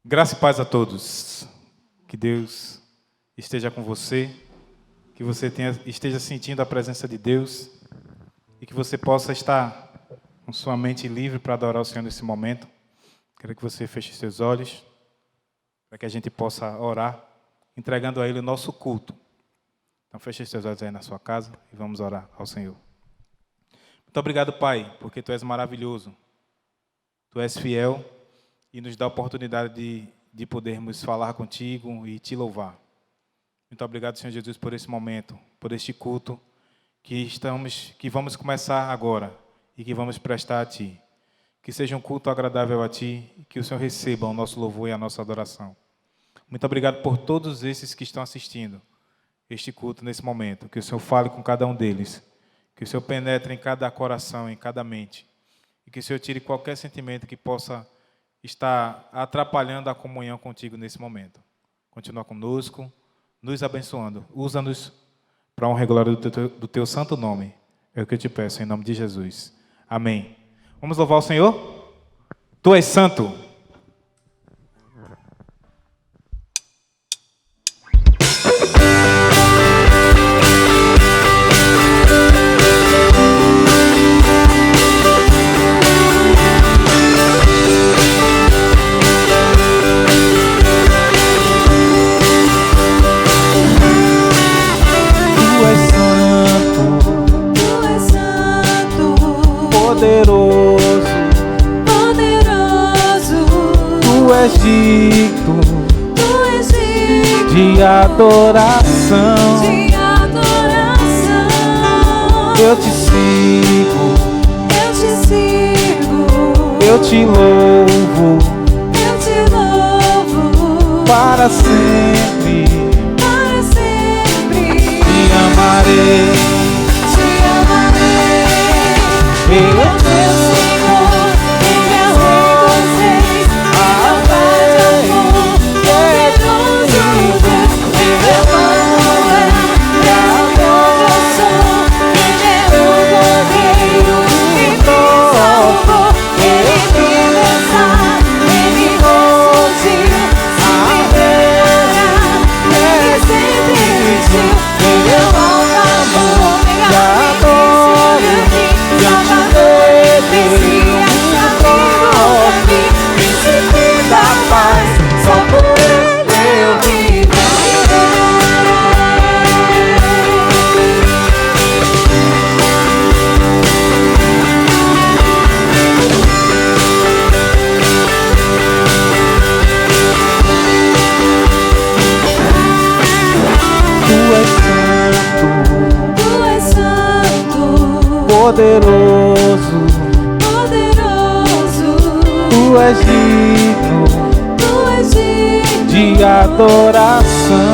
Graça e paz a todos. Que Deus esteja com você, que você esteja sentindo a presença de Deus e que você possa estar com sua mente livre para adorar o Senhor nesse momento. Quero que você feche seus olhos para que a gente possa orar, entregando a Ele o nosso culto. Então feche seus olhos aí na sua casa e vamos orar ao Senhor. Muito obrigado, Pai, porque Tu és maravilhoso. Tu és fiel e nos dá a oportunidade de podermos falar contigo e Te louvar. Muito obrigado, Senhor Jesus, por esse momento, por este culto que vamos começar agora e que vamos prestar a Ti. Que seja um culto agradável a Ti e que o Senhor receba o nosso louvor e a nossa adoração. Muito obrigado por todos esses que estão assistindo este culto nesse momento. Que o Senhor fale com cada um deles. Que o Senhor penetre em cada coração, em cada mente. E que o Senhor tire qualquer sentimento que possa estar atrapalhando a comunhão contigo nesse momento. Continua conosco, nos abençoando. Usa-nos para a honra e glória do teu santo nome. É o que eu te peço, em nome de Jesus. Amém. Vamos louvar o Senhor? Tu és santo. Tu és digno de adoração. Eu te sigo, eu te louvo, para sempre, te amarei, eu poderoso, tu és digno de adoração.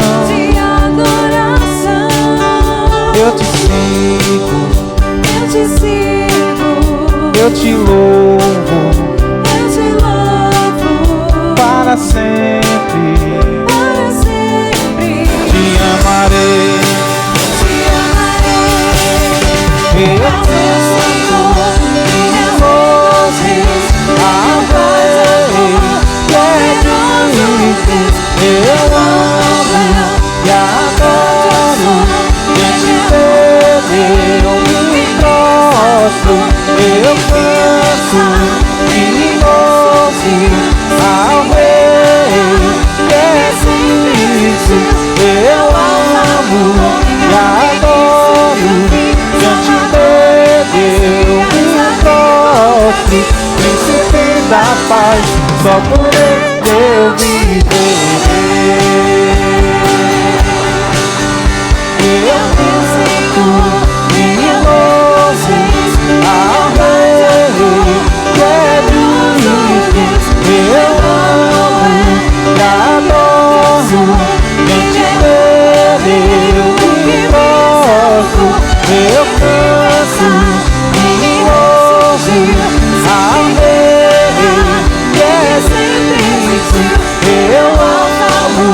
Eu te sigo, eu te louvo, para sempre, te amarei. Eu amo e adoro, diante dele eu me prostro, eu canto e louvo ao Rei que é Cristo. Eu amo e adoro, diante dele eu me prostro, príncipe da paz, só por ele eu viverei. Eu canto e louvo ao Rei que é Cristo. Eu amo e adoro, diante dele eu me prostro. Eu canto e louvo ao Rei que é Cristo. Eu amo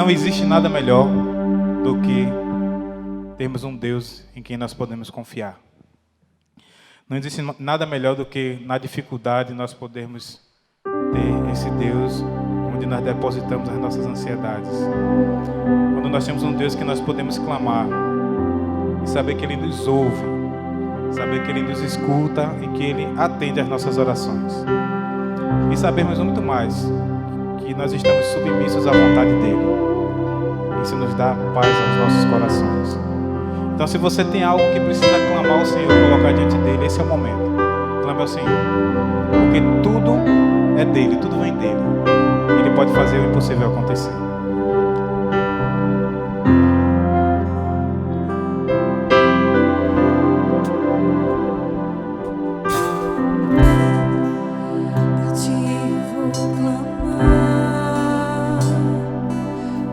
Não existe nada melhor do que termos um Deus em quem nós podemos confiar. Não existe nada melhor do que na dificuldade nós podermos ter esse Deus onde nós depositamos as nossas ansiedades. Quando nós temos um Deus que nós podemos clamar e saber que Ele nos ouve, saber que Ele nos escuta e que Ele atende às nossas orações. E sabermos muito mais, que nós estamos submissos à vontade dEle. Isso nos dá paz aos nossos corações. Então, se você tem algo que precisa clamar ao Senhor, colocar diante dEle, esse é o momento. Clame ao Senhor. Porque tudo é dEle, tudo vem dEle. Ele pode fazer o impossível acontecer.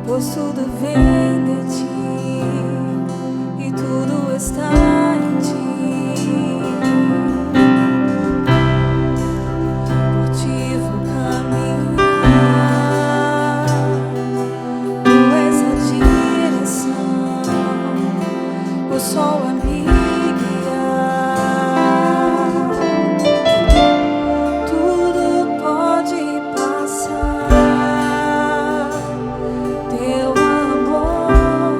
Pois tudo vem de ti e tudo está em ti. Por ti vou caminhar, tu és a direção, o sol a me guiar. Tudo pode passar. Teu amor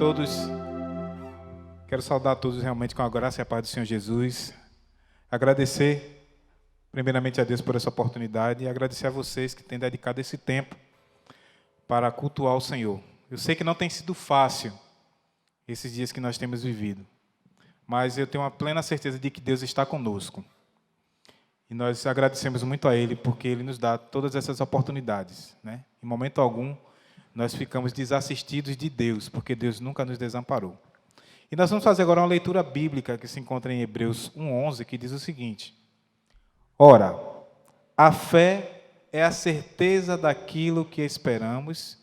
todos. Quero saudar a todos realmente com a graça e a paz do Senhor Jesus. Agradecer, primeiramente, a Deus por essa oportunidade e agradecer a vocês que têm dedicado esse tempo para cultuar o Senhor. Eu sei que não tem sido fácil esses dias que nós temos vivido, mas eu tenho uma plena certeza de que Deus está conosco. E nós agradecemos muito a Ele porque Ele nos dá todas essas oportunidades, né? Em momento algum, nós ficamos desassistidos de Deus, porque Deus nunca nos desamparou. E nós vamos fazer agora uma leitura bíblica que se encontra em Hebreus 1:11, que diz o seguinte: Ora, a fé é a certeza daquilo que esperamos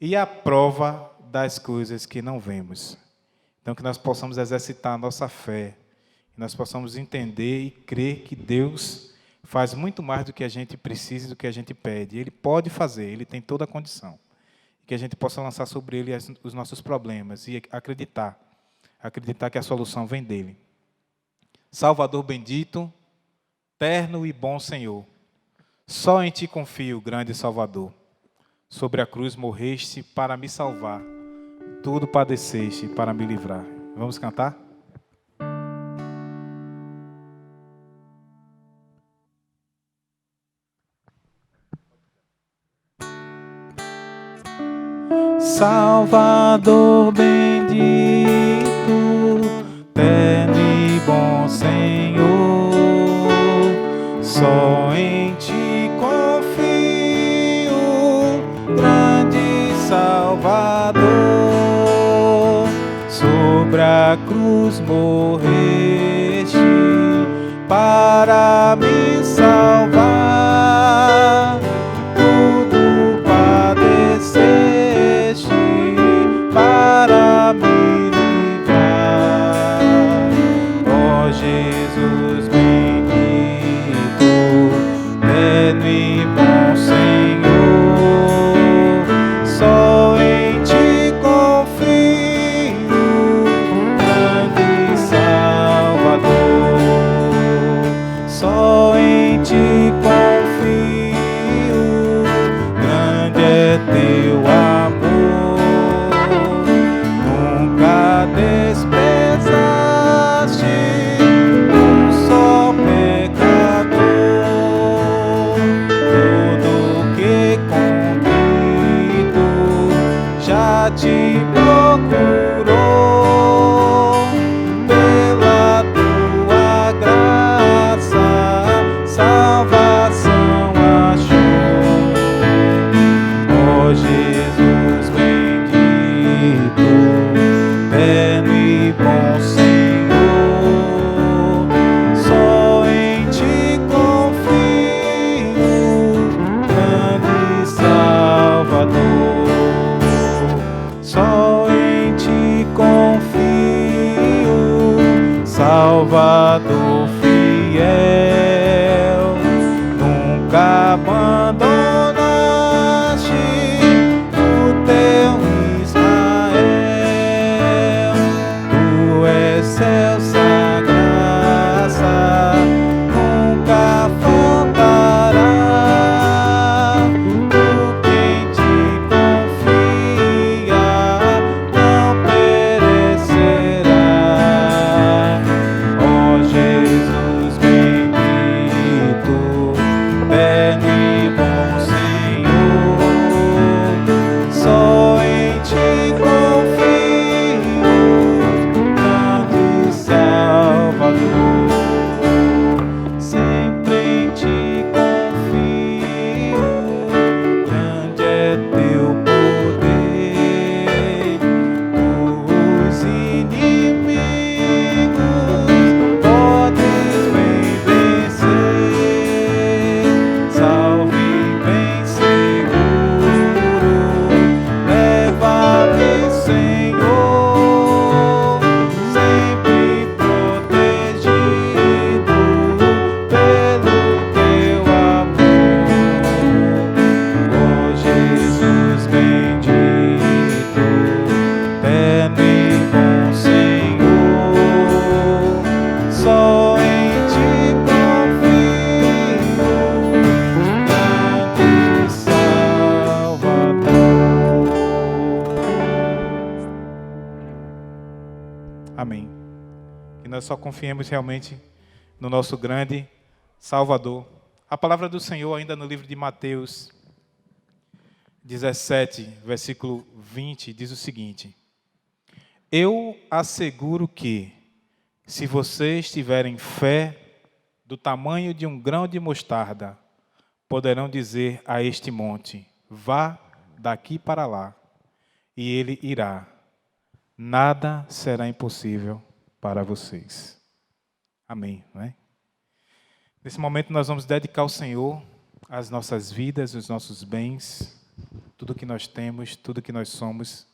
e a prova das coisas que não vemos. Então, que nós possamos exercitar a nossa fé, que nós possamos entender e crer que Deus faz muito mais do que a gente precisa e do que a gente pede. Ele pode fazer, Ele tem toda a condição. Que a gente possa lançar sobre Ele os nossos problemas e acreditar que a solução vem dEle. Salvador bendito, terno e bom Senhor, só em Ti confio, grande Salvador. Sobre a cruz morreste para me salvar, tudo padeceste para me livrar. Vamos cantar? Salvador bendito, terno e bom Senhor, só em Ti confio, grande Salvador. Sobre a cruz morreste para me salvar, tudo padeceste para me livrar. Ó Jesus bendito, terno e bom Senhor, só em Ti confio, grande Salvador. Só em Ti confio, grande é Teu amor. Nunca desprezaste um só pecador. Tudo que convido já Te procurou. Pela Tua graça, salvação achou. Ó Jesus bendito, terno e bom Senhor, só em Ti confio, grande Salvador. Só em Ti confio, Salvador fiel, nunca abandonaste o Teu Israel. Tu és excelsa graça, nunca faltará. Tu quem Te confia não perecerá. Ó Jesus bendito, terno e bom Senhor, só em Ti confio, grande Salvador. Sempre em Ti confio, grande é Teu poder. Os inimigos podes bem vencer. Salve bem seguro, leva-me, Senhor, sempre protegido pelo Teu amor. Ó Jesus bendito, terno e bom Senhor, só em Ti confio, grande Salvador. Amém. Que nós só confiemos realmente no nosso grande Salvador. A palavra do Senhor, ainda no livro de Mateus 17, versículo 20, diz o seguinte: Eu asseguro que, se vocês tiverem fé do tamanho de um grão de mostarda, poderão dizer a este monte: vá daqui para lá, e ele irá. Nada será impossível para vocês. Amém, não é? Nesse momento nós vamos dedicar ao Senhor as nossas vidas, os nossos bens, tudo que nós temos, tudo que nós somos.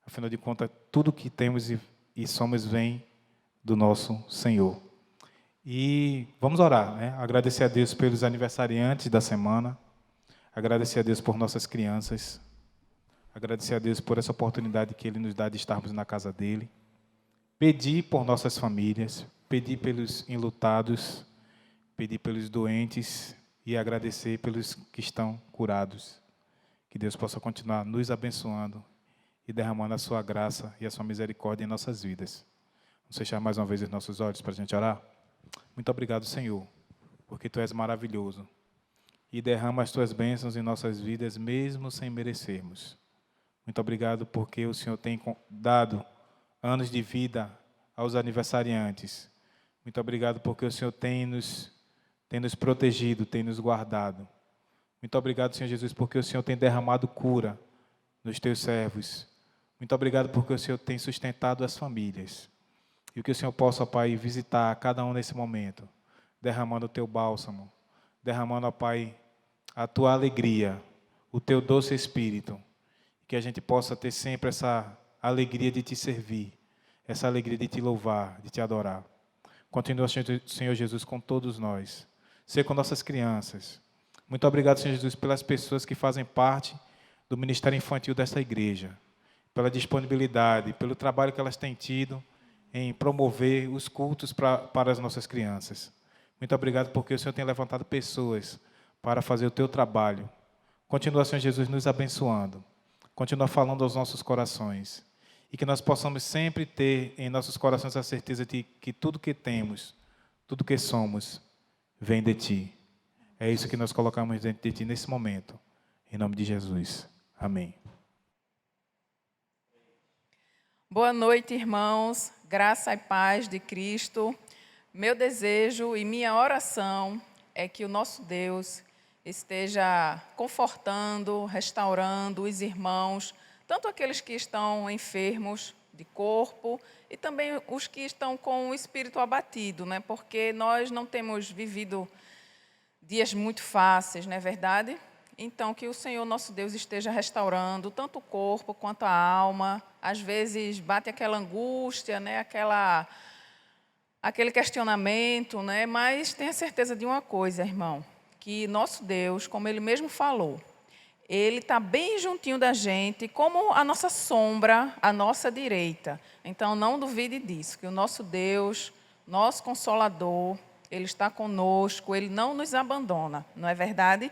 Afinal de contas, tudo que temos e somos vem do nosso Senhor. E vamos orar, né? Agradecer a Deus pelos aniversariantes da semana, agradecer a Deus por nossas crianças, agradecer a Deus por essa oportunidade que Ele nos dá de estarmos na casa dEle, pedir por nossas famílias, pedir pelos enlutados, pedir pelos doentes e agradecer pelos que estão curados. Que Deus possa continuar nos abençoando e derramando a sua graça e a sua misericórdia em nossas vidas. Vamos fechar mais uma vez os nossos olhos para a gente orar? Muito obrigado, Senhor, porque Tu és maravilhoso e derrama as Tuas bênçãos em nossas vidas, mesmo sem merecermos. Muito obrigado porque o Senhor tem dado anos de vida aos aniversariantes. Muito obrigado porque o Senhor tem nos protegido, tem nos guardado. Muito obrigado, Senhor Jesus, porque o Senhor tem derramado cura nos Teus servos. Muito obrigado porque o Senhor tem sustentado as famílias. E que o Senhor possa, Pai, visitar cada um nesse momento, derramando o Teu bálsamo, derramando, ó Pai, a Tua alegria, o Teu doce Espírito. Que a gente possa ter sempre essa alegria de Te servir, essa alegria de Te louvar, de Te adorar. Continua, Senhor Jesus, com todos nós. Ser com nossas crianças. Muito obrigado, Senhor Jesus, pelas pessoas que fazem parte do Ministério Infantil desta igreja, pela disponibilidade, pelo trabalho que elas têm tido em promover os cultos para as nossas crianças. Muito obrigado porque o Senhor tem levantado pessoas para fazer o Teu trabalho. Continua, Senhor Jesus, nos abençoando. Continua falando aos nossos corações. E que nós possamos sempre ter em nossos corações a certeza de que tudo que temos, tudo que somos, vem de Ti. É isso que nós colocamos dentro de Ti nesse momento. Em nome de Jesus. Amém. Boa noite, irmãos. Graça e paz de Cristo. Meu desejo e minha oração é que o nosso Deus esteja confortando, restaurando os irmãos, tanto aqueles que estão enfermos de corpo e também os que estão com o espírito abatido, né? Porque nós não temos vivido dias muito fáceis, não é verdade? Então, que o Senhor nosso Deus esteja restaurando tanto o corpo quanto a alma. Às vezes bate aquela angústia, né? Aquele questionamento, né? Mas tenha certeza de uma coisa, irmão, que nosso Deus, como Ele mesmo falou, Ele está bem juntinho da gente, como a nossa sombra, à nossa direita. Então, não duvide disso, que o nosso Deus, nosso Consolador, Ele está conosco, Ele não nos abandona, não é verdade?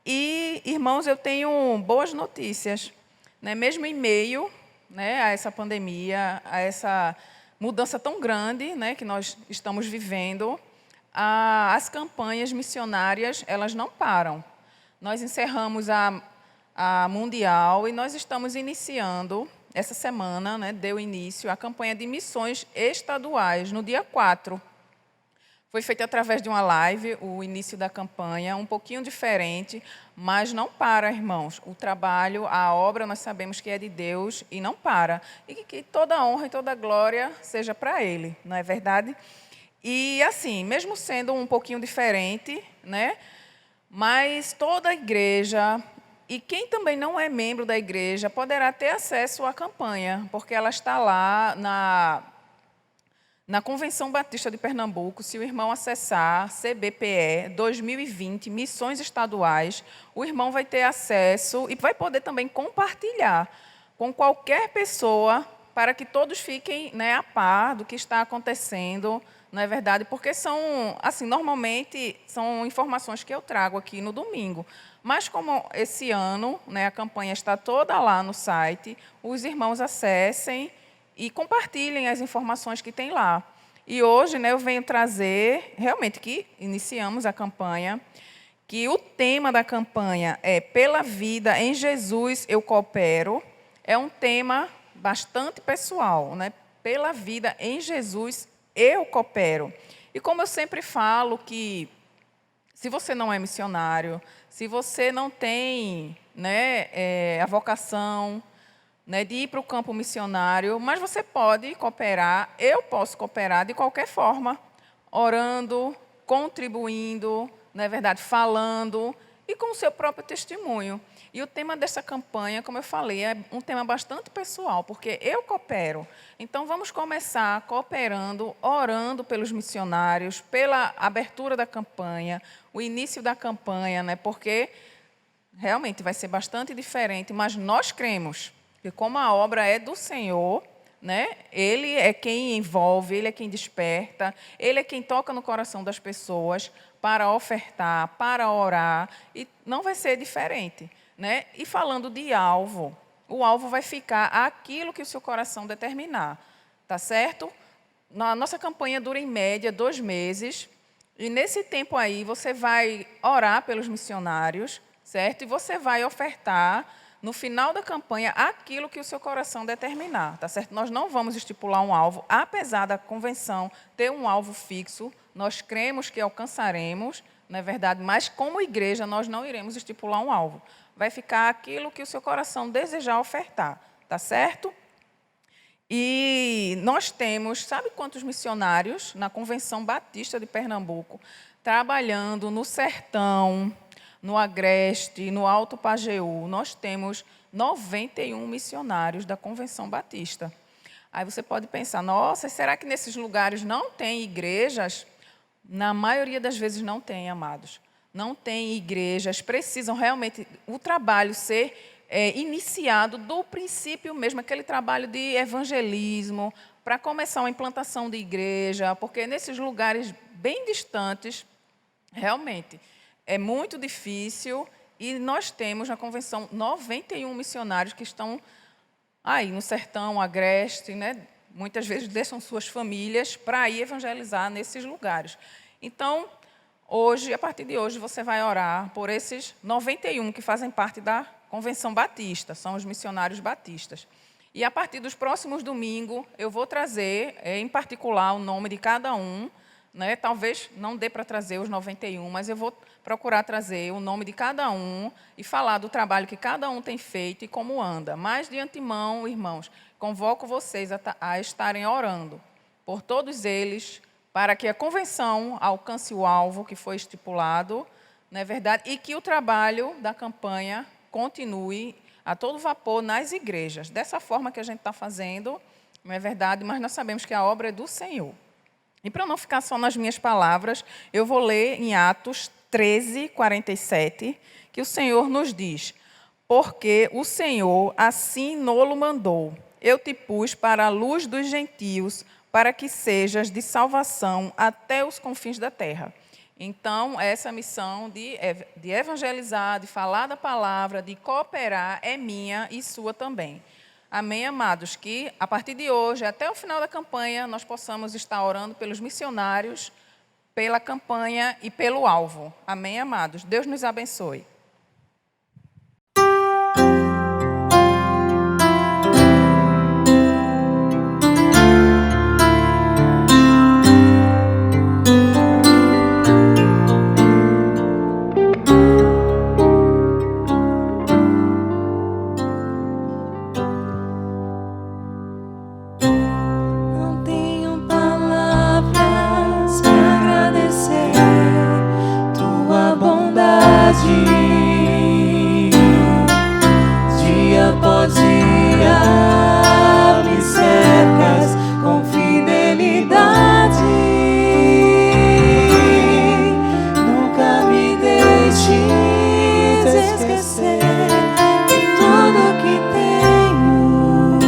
E, irmãos, eu tenho boas notícias, né? Mesmo em meio, né, a essa pandemia, a essa mudança tão grande, né, que nós estamos vivendo, as campanhas missionárias, elas não param. Nós encerramos a Mundial e nós estamos iniciando, essa semana, né, deu início a campanha de missões estaduais, no dia 4. Foi feito através de uma live, o início da campanha, um pouquinho diferente, mas não para, irmãos. O trabalho, a obra, nós sabemos que é de Deus e não para. E que toda honra e toda glória seja para Ele, não é verdade? E assim, mesmo sendo um pouquinho diferente, né? Mas toda a igreja, e quem também não é membro da igreja, poderá ter acesso à campanha, porque ela está lá na Convenção Batista de Pernambuco. Se o irmão acessar CBPE 2020, Missões Estaduais, o irmão vai ter acesso e vai poder também compartilhar com qualquer pessoa para que todos fiquem, né, a par do que está acontecendo, não é verdade? Porque são, assim, normalmente são informações que eu trago aqui no domingo. Mas como esse ano, né, a campanha está toda lá no site, os irmãos acessem e compartilhem as informações que tem lá. E hoje, né, eu venho trazer, realmente, que iniciamos a campanha, que o tema da campanha é Pela Vida em Jesus Eu Coopero. É um tema bastante pessoal, né? Pela vida em Jesus eu coopero. E como eu sempre falo que se você não é missionário, se você não tem, né, a vocação, né, de ir para o campo missionário, mas você pode cooperar, eu posso cooperar de qualquer forma, orando, contribuindo, não é verdade, falando e com o seu próprio testemunho. E o tema dessa campanha, como eu falei, é um tema bastante pessoal, porque eu coopero. Então, vamos começar cooperando, orando pelos missionários, pela abertura da campanha, o início da campanha, né, porque realmente vai ser bastante diferente, mas nós cremos que como a obra é do Senhor, né, Ele é quem envolve, Ele é quem desperta, Ele é quem toca no coração das pessoas para ofertar, para orar, e não vai ser diferente. Né? E falando de alvo, o alvo vai ficar aquilo que o seu coração determinar. Tá certo? A nossa campanha dura em média 2 meses, e nesse tempo aí você vai orar pelos missionários, certo? E você vai ofertar no final da campanha aquilo que o seu coração determinar, tá certo? Nós não vamos estipular um alvo, apesar da convenção ter um alvo fixo, nós cremos que alcançaremos, não é verdade? Mas como igreja nós não iremos estipular um alvo. Vai ficar aquilo que o seu coração desejar ofertar, tá certo? E nós temos, sabe quantos missionários na Convenção Batista de Pernambuco, trabalhando no sertão, no Agreste, no Alto Pajeú? Nós temos 91 missionários da Convenção Batista. Aí você pode pensar, nossa, será que nesses lugares não tem igrejas? Na maioria das vezes não tem, amados. Não tem igrejas, precisam realmente o trabalho ser iniciado do princípio mesmo, aquele trabalho de evangelismo, para começar uma implantação de igreja, porque nesses lugares bem distantes, realmente, é muito difícil, e nós temos na convenção 91 missionários que estão aí no sertão, agreste, né? Muitas vezes deixam suas famílias para ir evangelizar nesses lugares. Então, hoje, a partir de hoje, você vai orar por esses 91 que fazem parte da Convenção Batista, são os missionários batistas. E a partir dos próximos domingos, eu vou trazer, em particular, o nome de cada um, né? Talvez não dê para trazer os 91, mas eu vou procurar trazer o nome de cada um e falar do trabalho que cada um tem feito e como anda. Mas, de antemão, irmãos, convoco vocês a estarem orando por todos eles, para que a convenção alcance o alvo que foi estipulado, não é verdade? E que o trabalho da campanha continue a todo vapor nas igrejas. Dessa forma que a gente está fazendo, não é verdade? Mas nós sabemos que a obra é do Senhor. E para não ficar só nas minhas palavras, eu vou ler em Atos 13, 47, que o Senhor nos diz: porque o Senhor assim nolo mandou, eu te pus para a luz dos gentios, para que sejas de salvação até os confins da terra. Então, essa missão de evangelizar, de falar da palavra, de cooperar, é minha e sua também. Amém, amados? Que, a partir de hoje, até o final da campanha, nós possamos estar orando pelos missionários, pela campanha e pelo alvo. Amém, amados? Deus nos abençoe. Não tenho palavras para agradecer tua bondade. Dia após dia me cercas com fidelidade. Nunca me deixes esquecer de tudo que tenho,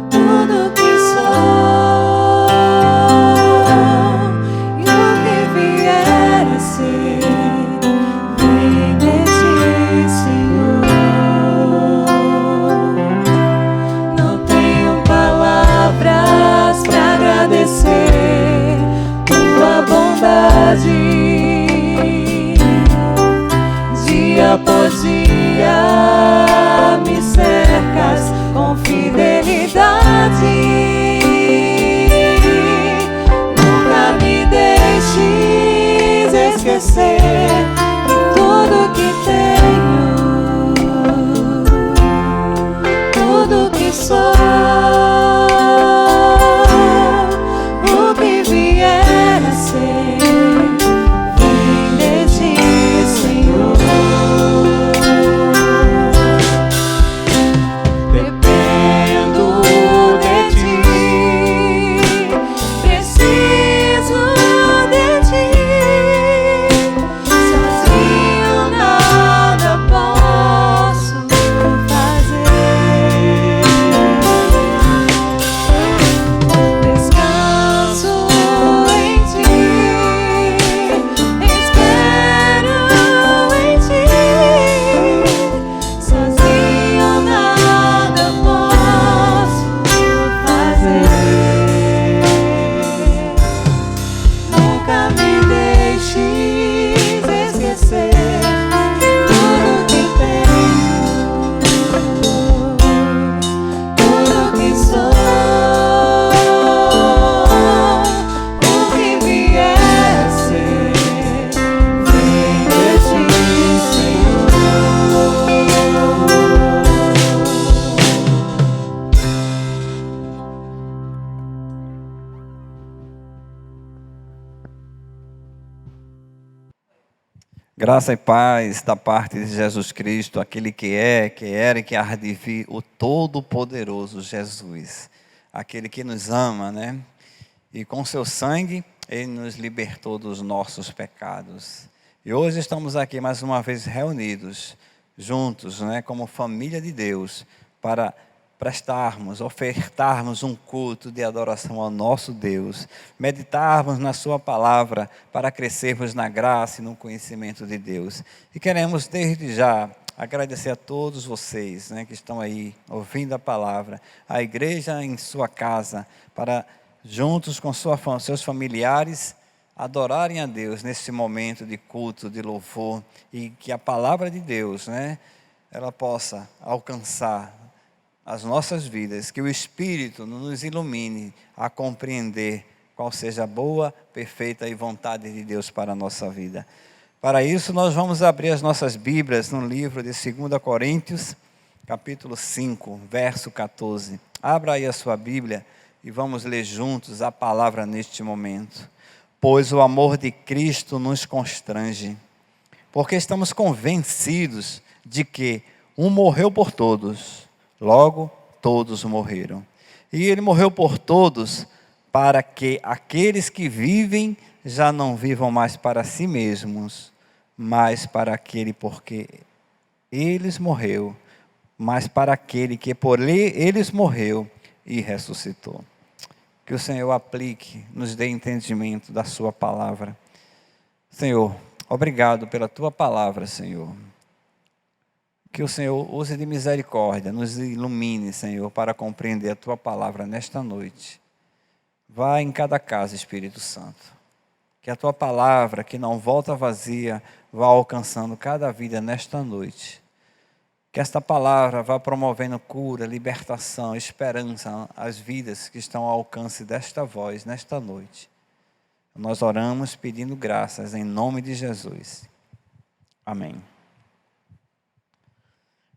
tudo que sou e o que vier a ser, vem de ti, Senhor. Graça e paz da parte de Jesus Cristo, aquele que é, que era e que há de vir, o Todo-Poderoso Jesus, aquele que nos ama, né? E com seu sangue, Ele nos libertou dos nossos pecados. E hoje estamos aqui mais uma vez reunidos, juntos, né? Como família de Deus, para prestarmos, ofertarmos um culto de adoração ao nosso Deus, meditarmos na sua palavra para crescermos na graça e no conhecimento de Deus. E queremos desde já agradecer a todos vocês, né, que estão aí ouvindo a palavra, a igreja em sua casa, para juntos com seus familiares adorarem a Deus nesse momento de culto, de louvor, e que a palavra de Deus, né, ela possa alcançar as nossas vidas, que o Espírito nos ilumine a compreender qual seja a boa, perfeita e vontade de Deus para a nossa vida. Para isso, nós vamos abrir as nossas Bíblias no livro de 2 Coríntios, capítulo 5, verso 14. Abra aí a sua Bíblia e vamos ler juntos a palavra neste momento. Pois o amor de Cristo nos constrange, porque estamos convencidos de que um morreu por todos, logo, todos morreram. E Ele morreu por todos, para que aqueles que vivem já não vivam mais para si mesmos, mas para aquele porque eles morreu, mas para aquele que por eles morreu e ressuscitou. Que o Senhor aplique, nos dê entendimento da sua palavra. Senhor, obrigado pela tua palavra, Senhor. Que o Senhor use de misericórdia, nos ilumine, Senhor, para compreender a Tua palavra nesta noite. Vá em cada casa, Espírito Santo. Que a Tua palavra, que não volta vazia, vá alcançando cada vida nesta noite. Que esta palavra vá promovendo cura, libertação, esperança às vidas que estão ao alcance desta voz nesta noite. Nós oramos pedindo graças em nome de Jesus. Amém.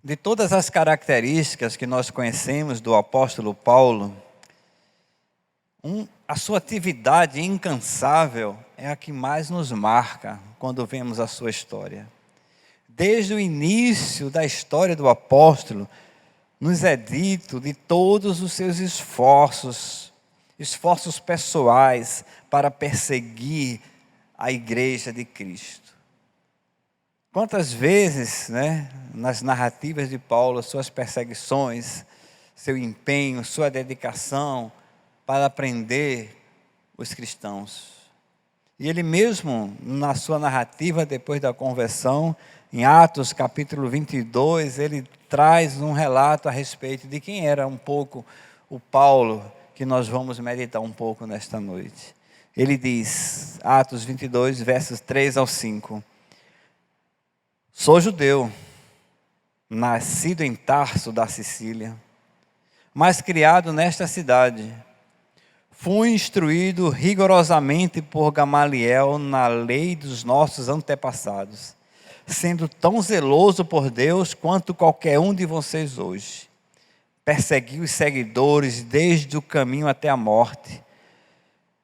De todas as características que nós conhecemos do apóstolo Paulo, a sua atividade incansável é a que mais nos marca quando vemos a sua história. Desde o início da história do apóstolo, nos é dito de todos os seus esforços pessoais para perseguir a igreja de Cristo. Quantas vezes, né, nas narrativas de Paulo, suas perseguições, seu empenho, sua dedicação para prender os cristãos. E ele mesmo, na sua narrativa depois da conversão, em Atos capítulo 22, ele traz um relato a respeito de quem era um pouco o Paulo, que nós vamos meditar um pouco nesta noite. Ele diz, Atos 22, versos 3 ao 5. Sou judeu, nascido em Tarso da Sicília, mas criado nesta cidade. Fui instruído rigorosamente por Gamaliel na lei dos nossos antepassados, sendo tão zeloso por Deus quanto qualquer um de vocês hoje. Persegui os seguidores desde o caminho até a morte,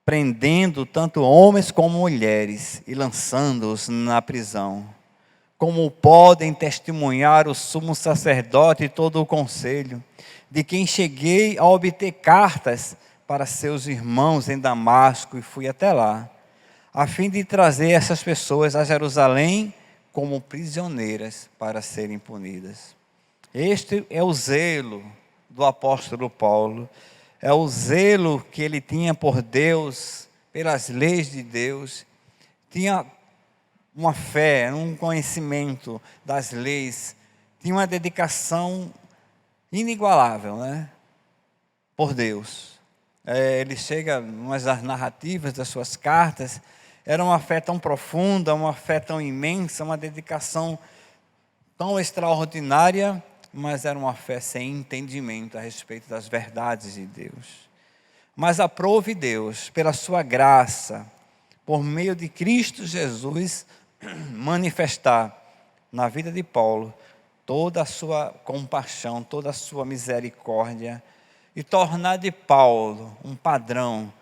prendendo tanto homens como mulheres e lançando-os na prisão. Como podem testemunhar o sumo sacerdote e todo o conselho, de quem cheguei a obter cartas para seus irmãos em Damasco e fui até lá, a fim de trazer essas pessoas a Jerusalém como prisioneiras para serem punidas. Este é o zelo do apóstolo Paulo, é o zelo que ele tinha por Deus, pelas leis de Deus, tinha uma fé, um conhecimento das leis, tinha uma dedicação inigualável, né, por Deus. Ele chega, umas das narrativas das suas cartas, era uma fé tão profunda, uma fé tão imensa, uma dedicação tão extraordinária, mas era uma fé sem entendimento a respeito das verdades de Deus. Mas aprove Deus, pela sua graça, por meio de Cristo Jesus, manifestar na vida de Paulo toda a sua compaixão, toda a sua misericórdia e tornar de Paulo um padrão,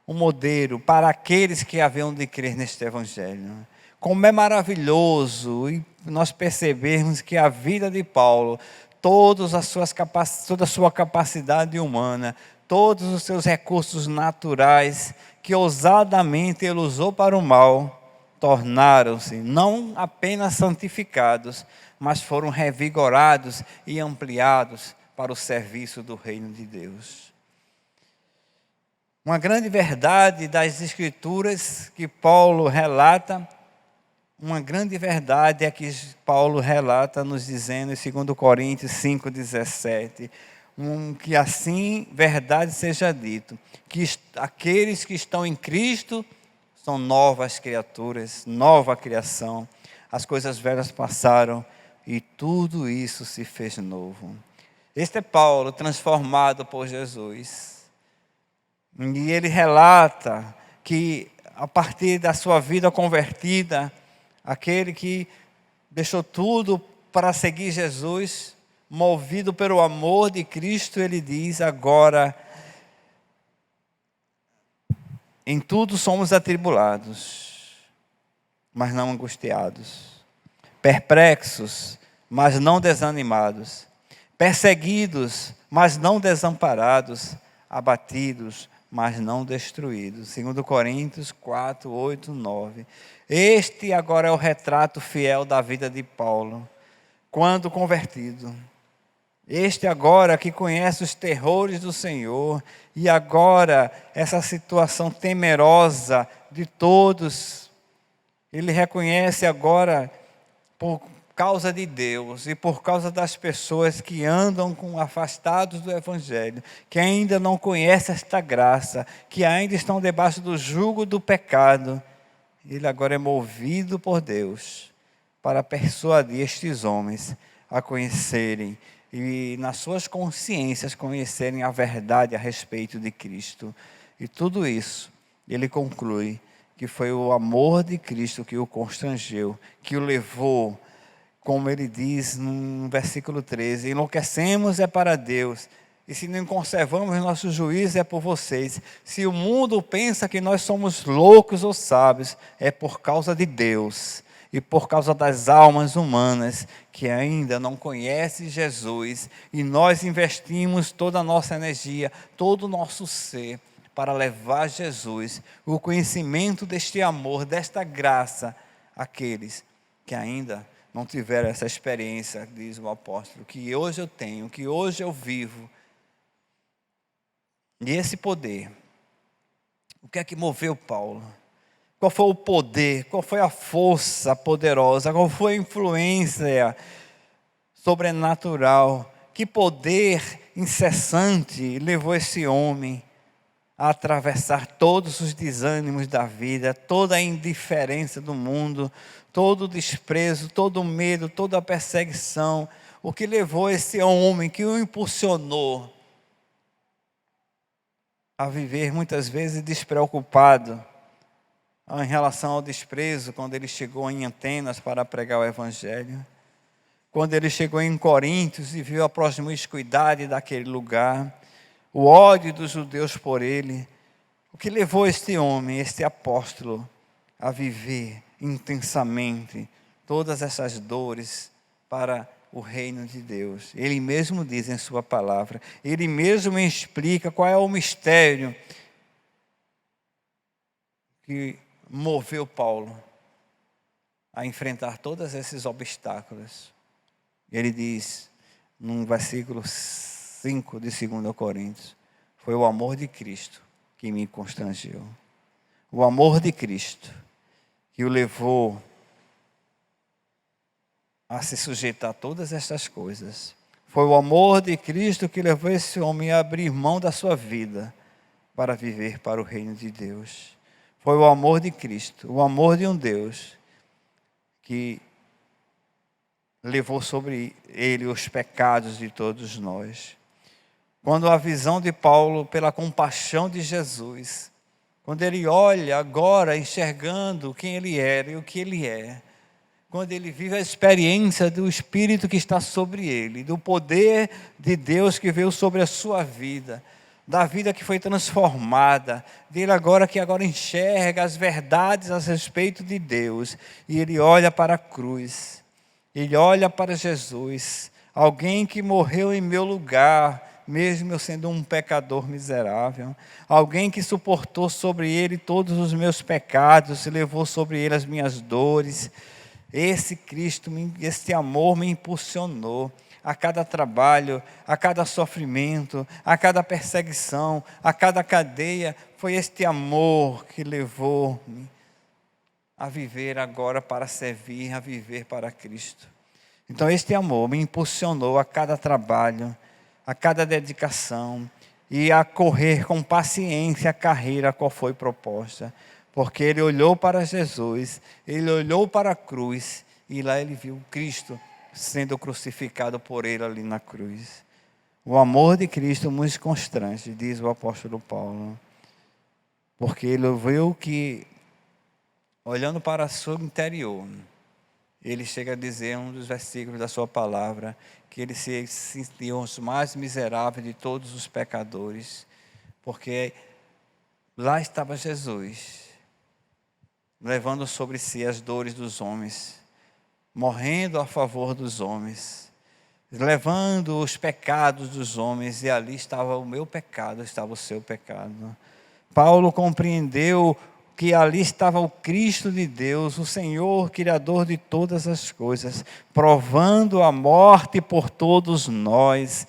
um modelo para aqueles que haviam de crer neste evangelho. Como é maravilhoso e nós percebermos que a vida de Paulo, toda a sua capacidade humana, todos os seus recursos naturais, que ousadamente ele usou para o mal, tornaram-se não apenas santificados, mas foram revigorados e ampliados para o serviço do reino de Deus. Uma grande verdade das Escrituras que Paulo relata, uma grande verdade é que Paulo relata nos dizendo em 2 Coríntios 5,17, que assim verdade seja dito, que aqueles que estão em Cristo são novas criaturas, nova criação, as coisas velhas passaram e tudo isso se fez novo. Este é Paulo transformado por Jesus. E ele relata que a partir da sua vida convertida, aquele que deixou tudo para seguir Jesus, movido pelo amor de Cristo, ele diz: agora, em tudo somos atribulados, mas não angustiados, perplexos, mas não desanimados, perseguidos, mas não desamparados, abatidos, mas não destruídos. 2 Coríntios 4, 8, 9. Este agora é o retrato fiel da vida de Paulo, quando convertido. Este agora que conhece os terrores do Senhor, e agora essa situação temerosa de todos, ele reconhece agora, por causa de Deus e por causa das pessoas que andam afastados do Evangelho, que ainda não conhecem esta graça, que ainda estão debaixo do jugo do pecado, ele agora é movido por Deus para persuadir estes homens a conhecerem e nas suas consciências conhecerem a verdade a respeito de Cristo. E tudo isso, ele conclui que foi o amor de Cristo que o constrangeu, que o levou, como ele diz no versículo 13, enlouquecemos é para Deus, e se não conservamos nosso juízo é por vocês. Se o mundo pensa que nós somos loucos ou sábios, é por causa de Deus e por causa das almas humanas que ainda não conhecem Jesus, e nós investimos toda a nossa energia, todo o nosso ser para levar Jesus, o conhecimento deste amor, desta graça, àqueles que ainda não tiveram essa experiência, diz o apóstolo, que hoje eu tenho, que hoje eu vivo. E esse poder, o que é que moveu Paulo? Qual foi o poder, qual foi a força poderosa, qual foi a influência sobrenatural? Que poder incessante levou esse homem a atravessar todos os desânimos da vida, toda a indiferença do mundo, todo o desprezo, todo o medo, toda a perseguição? O que levou esse homem, que o impulsionou a viver muitas vezes despreocupado em relação ao desprezo, quando ele chegou em Atenas para pregar o Evangelho, quando ele chegou em Coríntios e viu a promiscuidade daquele lugar, o ódio dos judeus por ele, o que levou este homem, este apóstolo, a viver intensamente todas essas dores para o reino de Deus? Ele mesmo diz em sua palavra, ele mesmo explica qual é o mistério que moveu Paulo a enfrentar todos esses obstáculos. Ele diz, no versículo 5 de 2 Coríntios, foi o amor de Cristo que me constrangeu. O amor de Cristo que o levou a se sujeitar a todas estas coisas. Foi o amor de Cristo que levou esse homem a abrir mão da sua vida para viver para o reino de Deus. Foi o amor de Cristo, o amor de um Deus que levou sobre ele os pecados de todos nós. Quando a visão de Paulo pela compaixão de Jesus, quando ele olha agora enxergando quem ele era e o que ele é, quando ele vive a experiência do Espírito que está sobre ele, do poder de Deus que veio sobre a sua vida, da vida que foi transformada, dele que agora enxerga as verdades a respeito de Deus, e ele olha para a cruz, ele olha para Jesus, alguém que morreu em meu lugar, mesmo eu sendo um pecador miserável, alguém que suportou sobre ele todos os meus pecados, e levou sobre ele as minhas dores. Esse Cristo, esse amor me impulsionou a cada trabalho, a cada sofrimento, a cada perseguição, a cada cadeia. Foi este amor que levou-me a viver agora para servir, a viver para Cristo. Então este amor me impulsionou a cada trabalho, a cada dedicação, e a correr com paciência a carreira qual foi proposta. Porque ele olhou para Jesus, ele olhou para a cruz, e lá ele viu Cristo sendo crucificado por ele ali na cruz. O amor de Cristo nos constrange, diz o apóstolo Paulo. Porque ele viu que, olhando para o seu interior, ele chega a dizer, um dos versículos da sua palavra, que ele se sentiu os mais miseráveis de todos os pecadores. Porque lá estava Jesus, levando sobre si as dores dos homens, morrendo a favor dos homens, levando os pecados dos homens, e ali estava o meu pecado, estava o seu pecado. Paulo compreendeu que ali estava o Cristo de Deus, o Senhor, Criador de todas as coisas, provando a morte por todos nós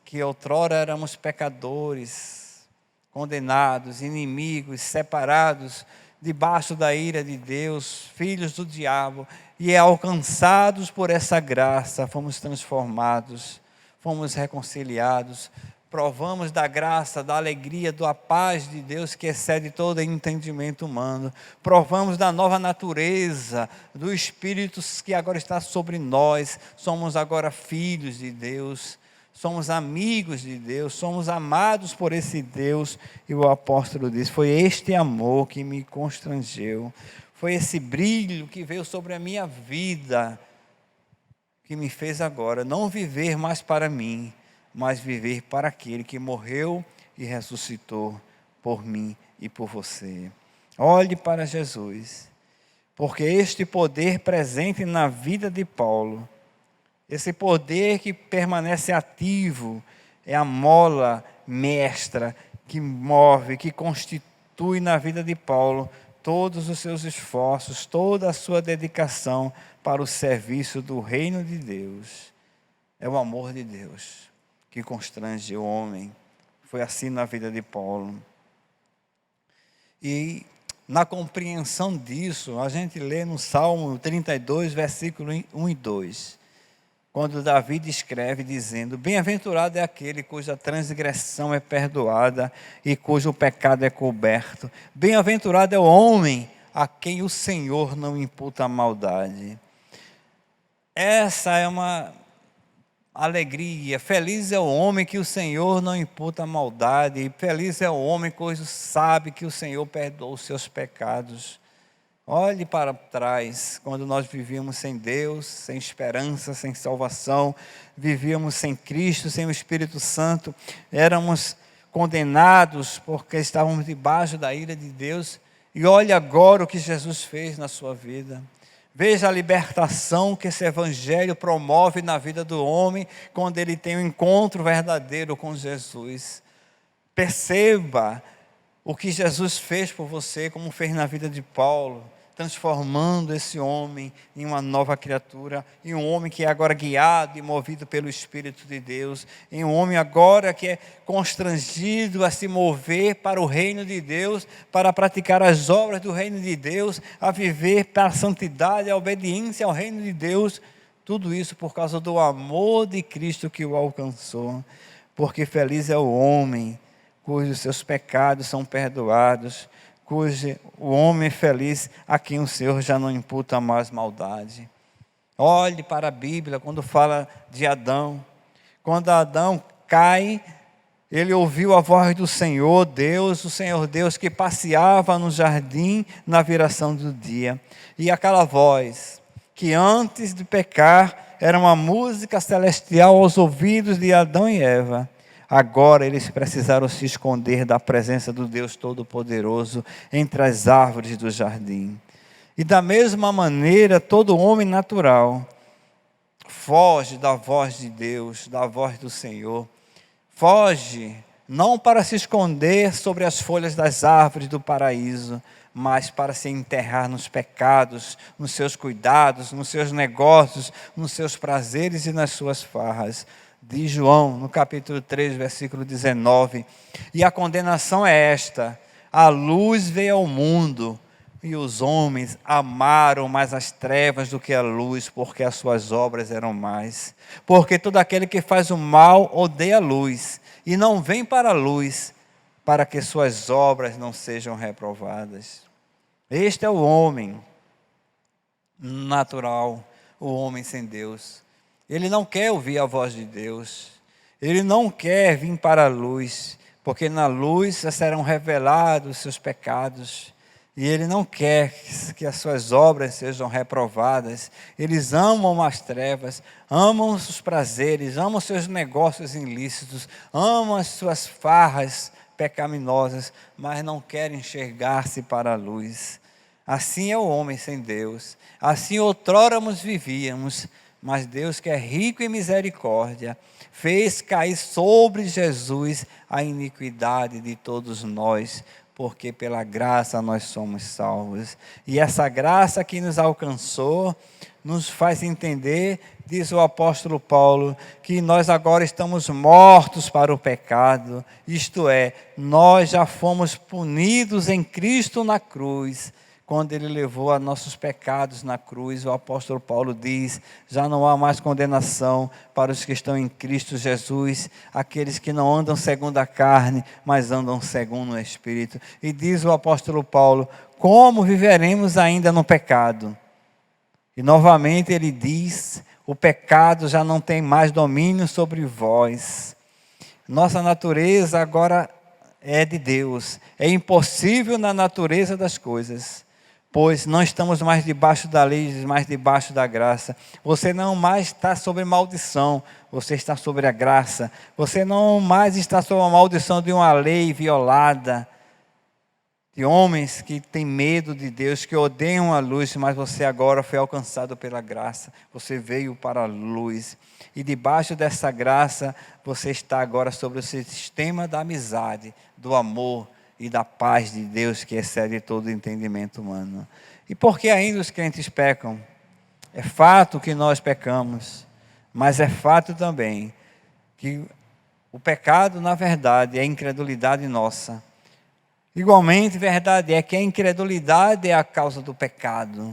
que outrora éramos pecadores, condenados, inimigos, separados, debaixo da ira de Deus, filhos do diabo, e alcançados por essa graça, fomos transformados, fomos reconciliados, provamos da graça, da alegria, da paz de Deus que excede todo entendimento humano, provamos da nova natureza, do Espírito que agora está sobre nós, somos agora filhos de Deus, somos amigos de Deus, somos amados por esse Deus. E o apóstolo diz, foi este amor que me constrangeu, foi esse brilho que veio sobre a minha vida, que me fez agora não viver mais para mim, mas viver para aquele que morreu e ressuscitou por mim e por você. Olhe para Jesus, porque este poder presente na vida de Paulo, esse poder que permanece ativo, é a mola mestra que move, que constitui na vida de Paulo todos os seus esforços, toda a sua dedicação para o serviço do reino de Deus. É o amor de Deus que constrange o homem. Foi assim na vida de Paulo. E na compreensão disso, a gente lê no Salmo 32, versículo 1 e 2. Quando Davi escreve dizendo, bem-aventurado é aquele cuja transgressão é perdoada e cujo pecado é coberto. Bem-aventurado é o homem a quem o Senhor não imputa maldade. Essa é uma alegria. Feliz é o homem que o Senhor não imputa maldade. E feliz é o homem que sabe que o Senhor perdoa os seus pecados. Olhe para trás, quando nós vivíamos sem Deus, sem esperança, sem salvação, vivíamos sem Cristo, sem o Espírito Santo, éramos condenados porque estávamos debaixo da ira de Deus. E olhe agora o que Jesus fez na sua vida. Veja a libertação que esse evangelho promove na vida do homem, quando ele tem um encontro verdadeiro com Jesus. Perceba o que Jesus fez por você, como fez na vida de Paulo, transformando esse homem em uma nova criatura, em um homem que é agora guiado e movido pelo Espírito de Deus, em um homem agora que é constrangido a se mover para o reino de Deus, para praticar as obras do reino de Deus, a viver para a santidade, a obediência ao reino de Deus. Tudo isso por causa do amor de Cristo que o alcançou. Porque feliz é o homem cujos seus pecados são perdoados, cujo o homem feliz a quem o Senhor já não imputa mais maldade. Olhe para a Bíblia quando fala de Adão. Quando Adão cai, ele ouviu a voz do Senhor Deus, o Senhor Deus que passeava no jardim na viração do dia. E aquela voz que antes de pecar era uma música celestial aos ouvidos de Adão e Eva. Agora eles precisaram se esconder da presença do Deus Todo-Poderoso entre as árvores do jardim. E da mesma maneira, todo homem natural foge da voz de Deus, da voz do Senhor. Foge, não para se esconder sobre as folhas das árvores do paraíso, mas para se enterrar nos pecados, nos seus cuidados, nos seus negócios, nos seus prazeres e nas suas farras. Diz João, no capítulo 3, versículo 19. E a condenação é esta: a luz veio ao mundo, e os homens amaram mais as trevas do que a luz, porque as suas obras eram más. Porque todo aquele que faz o mal odeia a luz, e não vem para a luz, para que suas obras não sejam reprovadas. Este é o homem natural, o homem sem Deus. Ele não quer ouvir a voz de Deus. Ele não quer vir para a luz, porque na luz serão revelados os seus pecados. E ele não quer que as suas obras sejam reprovadas. Eles amam as trevas, amam os prazeres, amam seus negócios ilícitos, amam as suas farras pecaminosas, mas não querem enxergar-se para a luz. Assim é o homem sem Deus. Assim outrora vivíamos, mas Deus, que é rico em misericórdia, fez cair sobre Jesus a iniquidade de todos nós, porque pela graça nós somos salvos. E essa graça que nos alcançou nos faz entender, diz o apóstolo Paulo, que nós agora estamos mortos para o pecado, isto é, nós já fomos punidos em Cristo na cruz. Quando ele levou a nossos pecados na cruz, o apóstolo Paulo diz: já não há mais condenação para os que estão em Cristo Jesus, aqueles que não andam segundo a carne, mas andam segundo o Espírito. E diz o apóstolo Paulo: como viveremos ainda no pecado? E novamente ele diz: o pecado já não tem mais domínio sobre vós. Nossa natureza agora é de Deus. É impossível na natureza das coisas, pois não estamos mais debaixo da lei, mais debaixo da graça. Você não mais está sob maldição, você está sobre a graça. Você não mais está sob a maldição de uma lei violada, de homens que têm medo de Deus, que odeiam a luz, mas você agora foi alcançado pela graça. Você veio para a luz. E debaixo dessa graça, você está agora sobre o sistema da amizade, do amor e da paz de Deus, que excede todo entendimento humano. E por que ainda os crentes pecam? É fato que nós pecamos, mas é fato também que o pecado, na verdade, é a incredulidade nossa. Igualmente, verdade é que a incredulidade é a causa do pecado,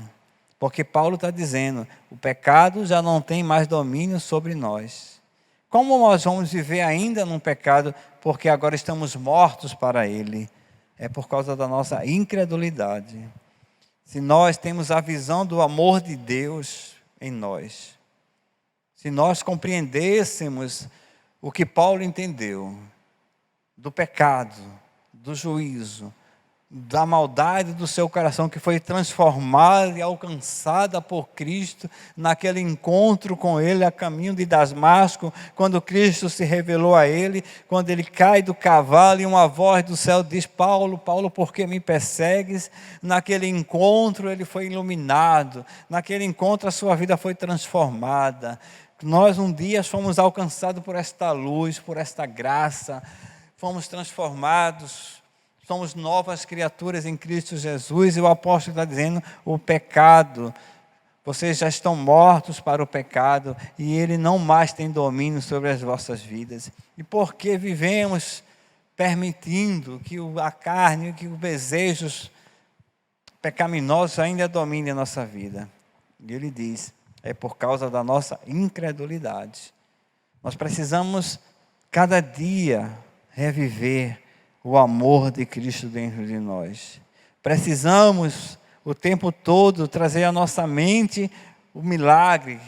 porque Paulo está dizendo: o pecado já não tem mais domínio sobre nós. Como nós vamos viver ainda num pecado, porque agora estamos mortos para ele? É por causa da nossa incredulidade. Se nós temos a visão do amor de Deus em nós, se nós compreendêssemos o que Paulo entendeu do pecado, do juízo, da maldade do seu coração, que foi transformada e alcançada por Cristo naquele encontro com Ele a caminho de Damasco, quando Cristo se revelou a ele, quando ele cai do cavalo e uma voz do céu diz: Paulo, Paulo, por que me persegues? Naquele encontro ele foi iluminado, naquele encontro a sua vida foi transformada. Nós um dia fomos alcançados por esta luz, por esta graça, fomos transformados, somos novas criaturas em Cristo Jesus. E o apóstolo está dizendo: o pecado, vocês já estão mortos para o pecado, e ele não mais tem domínio sobre as vossas vidas. E por que vivemos permitindo que a carne, que os desejos pecaminosos ainda dominem a nossa vida? E ele diz: é por causa da nossa incredulidade. Nós precisamos cada dia reviver o amor de Cristo dentro de nós. Precisamos o tempo todo trazer à nossa mente o milagre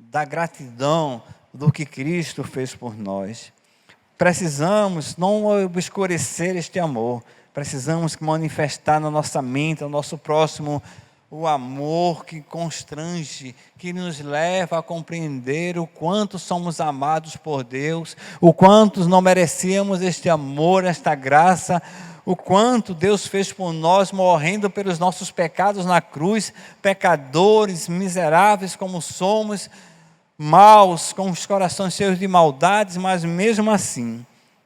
da gratidão do que Cristo fez por nós. Precisamos não obscurecer este amor. Precisamos manifestar na nossa mente, ao nosso próximo, o amor que constrange, que nos leva a compreender o quanto somos amados por Deus, o quanto não merecíamos este amor, esta graça, o quanto Deus fez por nós, morrendo pelos nossos pecados na cruz, pecadores, miseráveis como somos, maus, com os corações cheios de maldades, mas mesmo assim,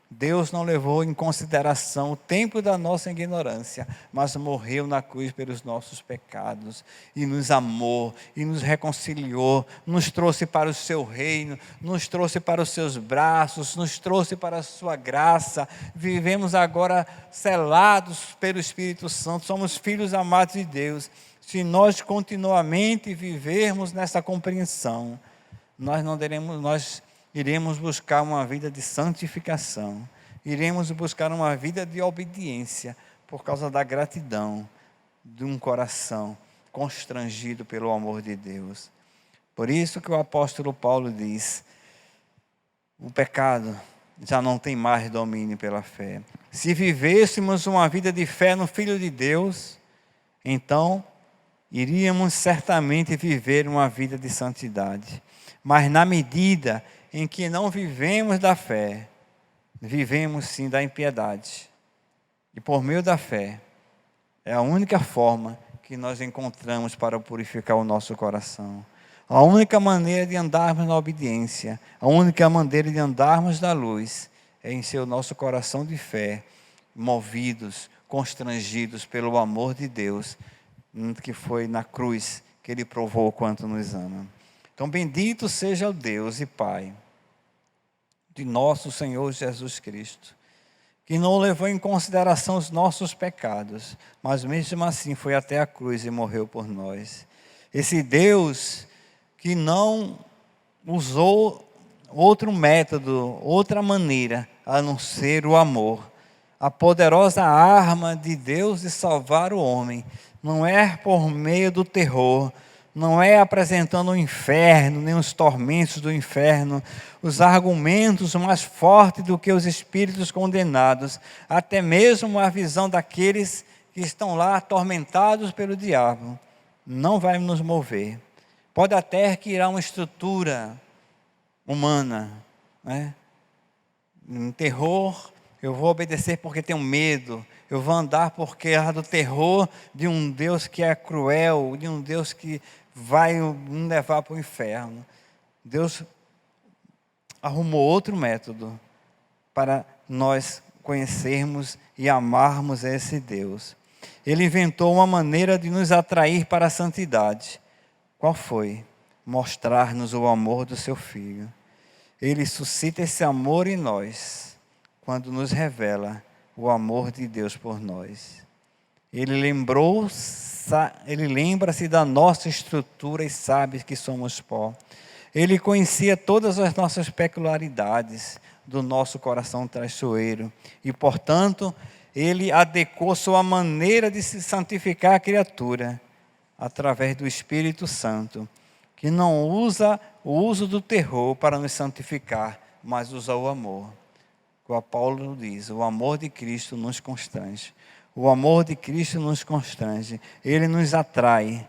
Deus não levou em consideração o tempo da nossa ignorância, mas morreu na cruz pelos nossos pecados, e nos amou, e nos reconciliou, nos trouxe para o seu reino, nos trouxe para os seus braços, nos trouxe para a sua graça. Vivemos agora selados pelo Espírito Santo, somos filhos amados de Deus. Se nós continuamente vivermos nessa compreensão, nós iremos buscar uma vida de santificação, iremos buscar uma vida de obediência, por causa da gratidão de um coração constrangido pelo amor de Deus. Por isso que o apóstolo Paulo diz: o pecado já não tem mais domínio pela fé. Se vivêssemos uma vida de fé no Filho de Deus, então iríamos certamente viver uma vida de santidade. Mas na medida em que não vivemos da fé, vivemos sim da impiedade. E por meio da fé, é a única forma que nós encontramos para purificar o nosso coração. A única maneira de andarmos na obediência, a única maneira de andarmos na luz, é em ser o nosso coração de fé, movidos, constrangidos pelo amor de Deus, que foi na cruz que Ele provou o quanto nos ama. Então, bendito seja o Deus e Pai de nosso Senhor Jesus Cristo, que não levou em consideração os nossos pecados, mas mesmo assim foi até a cruz e morreu por nós. Esse Deus que não usou outro método, outra maneira, a não ser o amor. A poderosa arma de Deus de salvar o homem não é por meio do terror, não é apresentando o inferno, nem os tormentos do inferno, os argumentos mais fortes do que os espíritos condenados, até mesmo a visão daqueles que estão lá atormentados pelo diabo, não vai nos mover. Pode até criar uma estrutura humana, né? Um terror, eu vou obedecer porque tenho medo, eu vou andar porque é do terror de um Deus que é cruel, de um Deus que vai me levar para o inferno. Deus arrumou outro método para nós conhecermos e amarmos esse Deus. Ele inventou uma maneira de nos atrair para a santidade. Qual foi? Mostrar-nos o amor do seu Filho. Ele suscita esse amor em nós, quando nos revela o amor de Deus por nós. Ele lembra-se da nossa estrutura e sabe que somos pó. Ele conhecia todas as nossas peculiaridades do nosso coração traiçoeiro. E, portanto, Ele adequou sua maneira de se santificar a criatura, através do Espírito Santo, que não usa o uso do terror para nos santificar, mas usa o amor. Como Paulo diz, o amor de Cristo nos constrange. O amor de Cristo nos constrange. Ele nos atrai.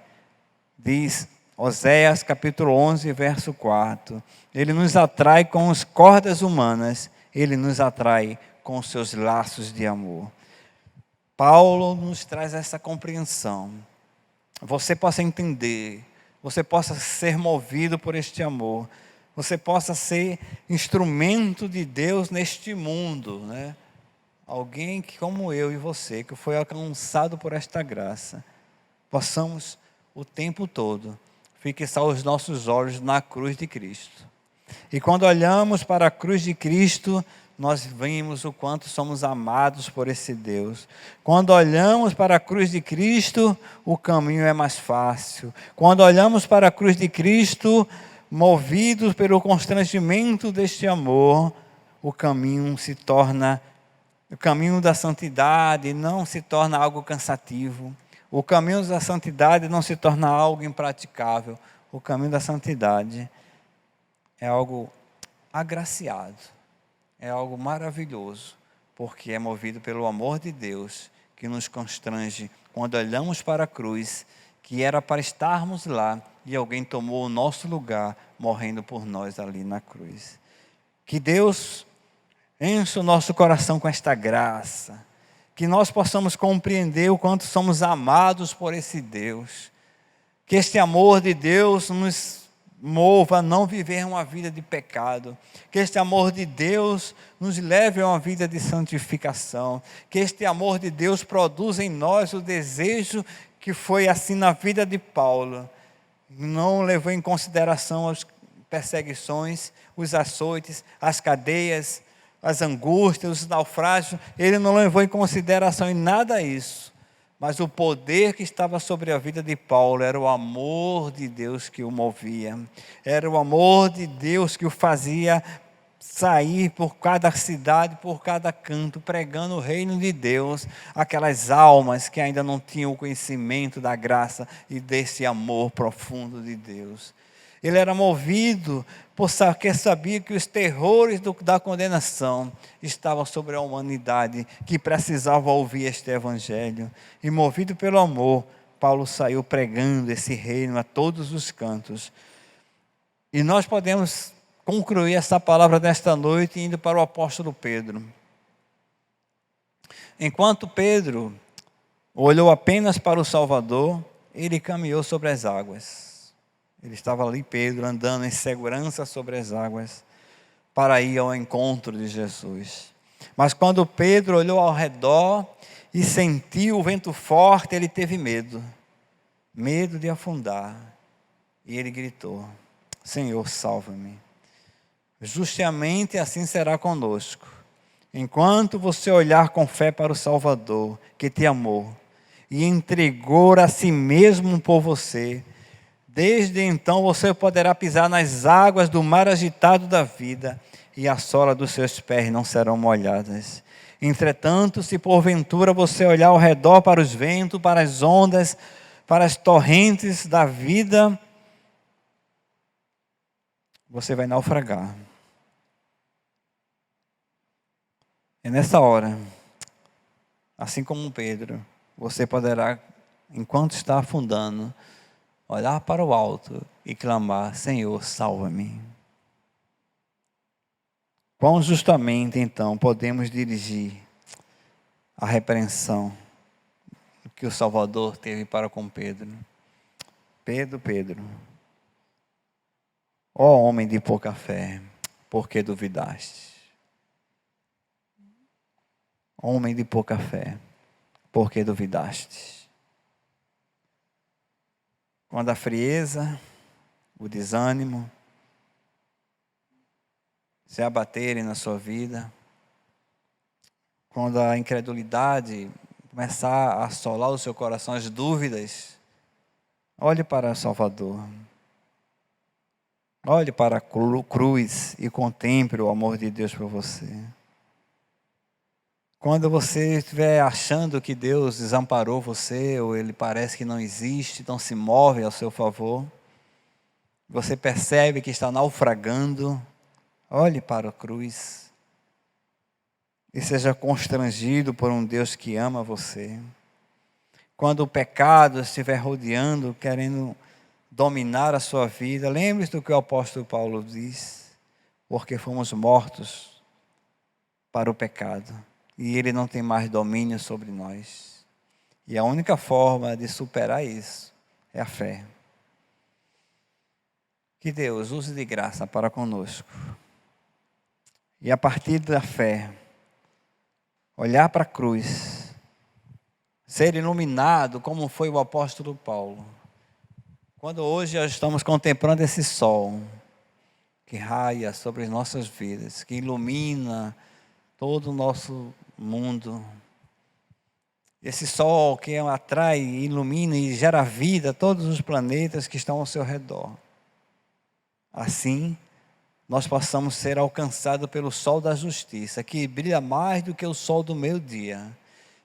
Diz Oséias capítulo 11, verso 4. Ele nos atrai com as cordas humanas. Ele nos atrai com os seus laços de amor. Paulo nos traz essa compreensão. Você possa entender, você possa ser movido por este amor, você possa ser instrumento de Deus neste mundo, né? Alguém que, como eu e você, que foi alcançado por esta graça, possamos o tempo todo fixar os nossos olhos na cruz de Cristo. E quando olhamos para a cruz de Cristo, nós vemos o quanto somos amados por esse Deus. Quando olhamos para a cruz de Cristo, o caminho é mais fácil. Quando olhamos para a cruz de Cristo, movidos pelo constrangimento deste amor, o caminho da santidade não se torna algo cansativo. O caminho da santidade não se torna algo impraticável. O caminho da santidade é algo agraciado. É algo maravilhoso, porque é movido pelo amor de Deus, que nos constrange quando olhamos para a cruz, que era para estarmos lá, e alguém tomou o nosso lugar, morrendo por nós ali na cruz. Que Deus encha o nosso coração com esta graça, que nós possamos compreender o quanto somos amados por esse Deus, que este amor de Deus nos mova a não viver uma vida de pecado, que este amor de Deus nos leve a uma vida de santificação, que este amor de Deus produza em nós o desejo que foi assim na vida de Paulo, não levou em consideração as perseguições, os açoites, as cadeias, as angústias, os naufrágios, ele não levou em consideração em nada isso, mas o poder que estava sobre a vida de Paulo era o amor de Deus que o movia, era o amor de Deus que o fazia sair por cada cidade, por cada canto, pregando o reino de Deus, aquelas almas que ainda não tinham o conhecimento da graça e desse amor profundo de Deus. Ele era movido porque sabia que os terrores da condenação estavam sobre a humanidade, que precisava ouvir este evangelho. E movido pelo amor, Paulo saiu pregando esse reino a todos os cantos. E nós podemos concluir essa palavra desta noite indo para o apóstolo Pedro. Enquanto Pedro olhou apenas para o Salvador, ele caminhou sobre as águas. Ele estava ali, Pedro, andando em segurança sobre as águas, para ir ao encontro de Jesus. Mas quando Pedro olhou ao redor e sentiu o vento forte, ele teve medo de afundar. E ele gritou: Senhor, salva-me. Justamente assim será conosco. Enquanto você olhar com fé para o Salvador, que te amou e entregou a si mesmo por você, desde então você poderá pisar nas águas do mar agitado da vida, e a sola dos seus pés não serão molhadas. Entretanto, se porventura você olhar ao redor para os ventos, para as ondas, para as torrentes da vida, você vai naufragar. É nessa hora, assim como Pedro, você poderá, enquanto está afundando, olhar para o alto e clamar: Senhor, salva-me. Quão justamente, então, podemos dirigir a repreensão que o Salvador teve para com Pedro? Pedro, ó homem de pouca fé, por que duvidaste? Homem de pouca fé, por que duvidaste? Quando a frieza, o desânimo se abaterem na sua vida, quando a incredulidade começar a assolar o seu coração, as dúvidas, olhe para o Salvador. Olhe para a cruz e contemple o amor de Deus por você. Quando você estiver achando que Deus desamparou você, ou Ele parece que não existe, não se move ao seu favor, você percebe que está naufragando, olhe para a cruz e seja constrangido por um Deus que ama você. Quando o pecado estiver rodeando, querendo dominar a sua vida, lembre-se do que o apóstolo Paulo diz: porque fomos mortos para o pecado, e ele não tem mais domínio sobre nós. E a única forma de superar isso é a fé. Que Deus use de graça para conosco. E a partir da fé, olhar para a cruz, ser iluminado como foi o apóstolo Paulo. Quando hoje nós estamos contemplando esse sol que raia sobre as nossas vidas, que ilumina todo o nosso mundo, esse sol que atrai, ilumina e gera vida a todos os planetas que estão ao seu redor. Assim, nós possamos ser alcançados pelo sol da justiça, que brilha mais do que o sol do meio-dia.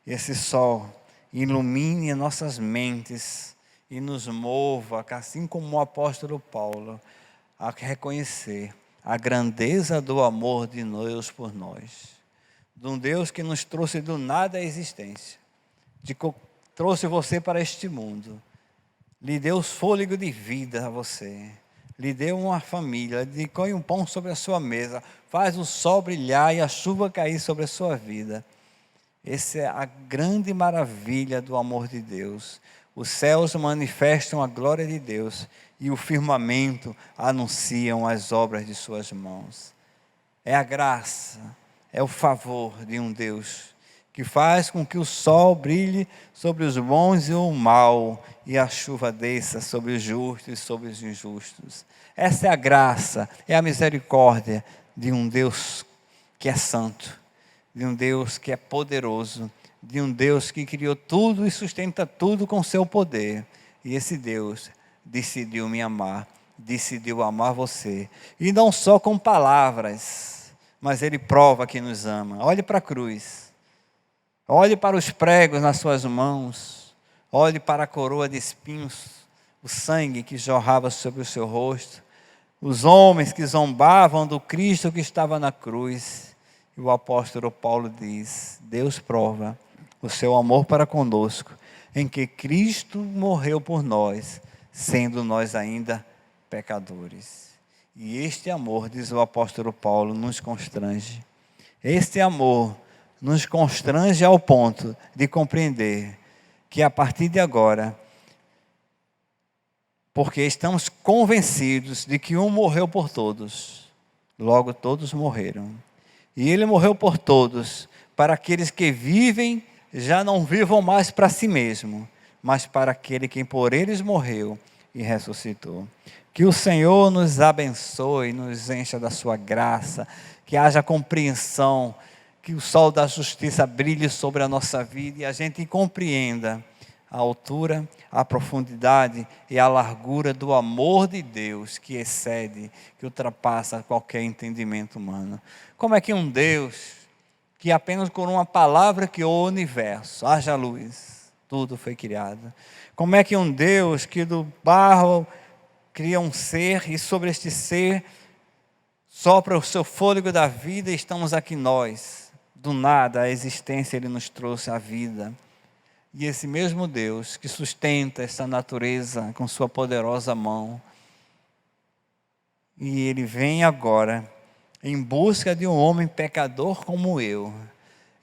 Esse sol ilumine nossas mentes e nos mova, assim como o apóstolo Paulo, a reconhecer a grandeza do amor de Deus por nós. De um Deus que nos trouxe do nada à existência, trouxe você para este mundo, lhe deu fôlego de vida a você, lhe deu uma família, lhe põe um pão sobre a sua mesa, faz o sol brilhar e a chuva cair sobre a sua vida. Essa é a grande maravilha do amor de Deus. Os céus manifestam a glória de Deus e o firmamento anunciam as obras de suas mãos. É a graça, é o favor de um Deus que faz com que o sol brilhe sobre os bons e o mal, e a chuva desça sobre os justos e sobre os injustos. Essa é a graça, é a misericórdia de um Deus que é santo, de um Deus que é poderoso, de um Deus que criou tudo e sustenta tudo com seu poder. E esse Deus decidiu me amar, decidiu amar você. E não só com palavras, mas Ele prova que nos ama. Olhe para a cruz. Olhe para os pregos nas suas mãos, olhe para a coroa de espinhos, o sangue que jorrava sobre o seu rosto, os homens que zombavam do Cristo que estava na cruz. E o apóstolo Paulo diz: Deus prova o seu amor para conosco, em que Cristo morreu por nós, sendo nós ainda pecadores. E este amor, diz o apóstolo Paulo, nos constrange. Este amor nos constrange ao ponto de compreender que a partir de agora, porque estamos convencidos de que um morreu por todos, logo todos morreram. E Ele morreu por todos, para aqueles que vivem, já não vivam mais para si mesmo, mas para aquele que por eles morreu e ressuscitou. Que o Senhor nos abençoe, nos encha da sua graça, que haja compreensão, que o sol da justiça brilhe sobre a nossa vida e a gente compreenda a altura, a profundidade e a largura do amor de Deus que excede, que ultrapassa qualquer entendimento humano. Como é que um Deus que apenas com uma palavra criou o universo, haja luz, tudo foi criado. Como é que um Deus que do barro cria um ser e sobre este ser sopra o seu fôlego da vida e estamos aqui nós. Do nada, a existência, Ele nos trouxe a vida. E esse mesmo Deus que sustenta essa natureza com sua poderosa mão, e Ele vem agora em busca de um homem pecador como eu.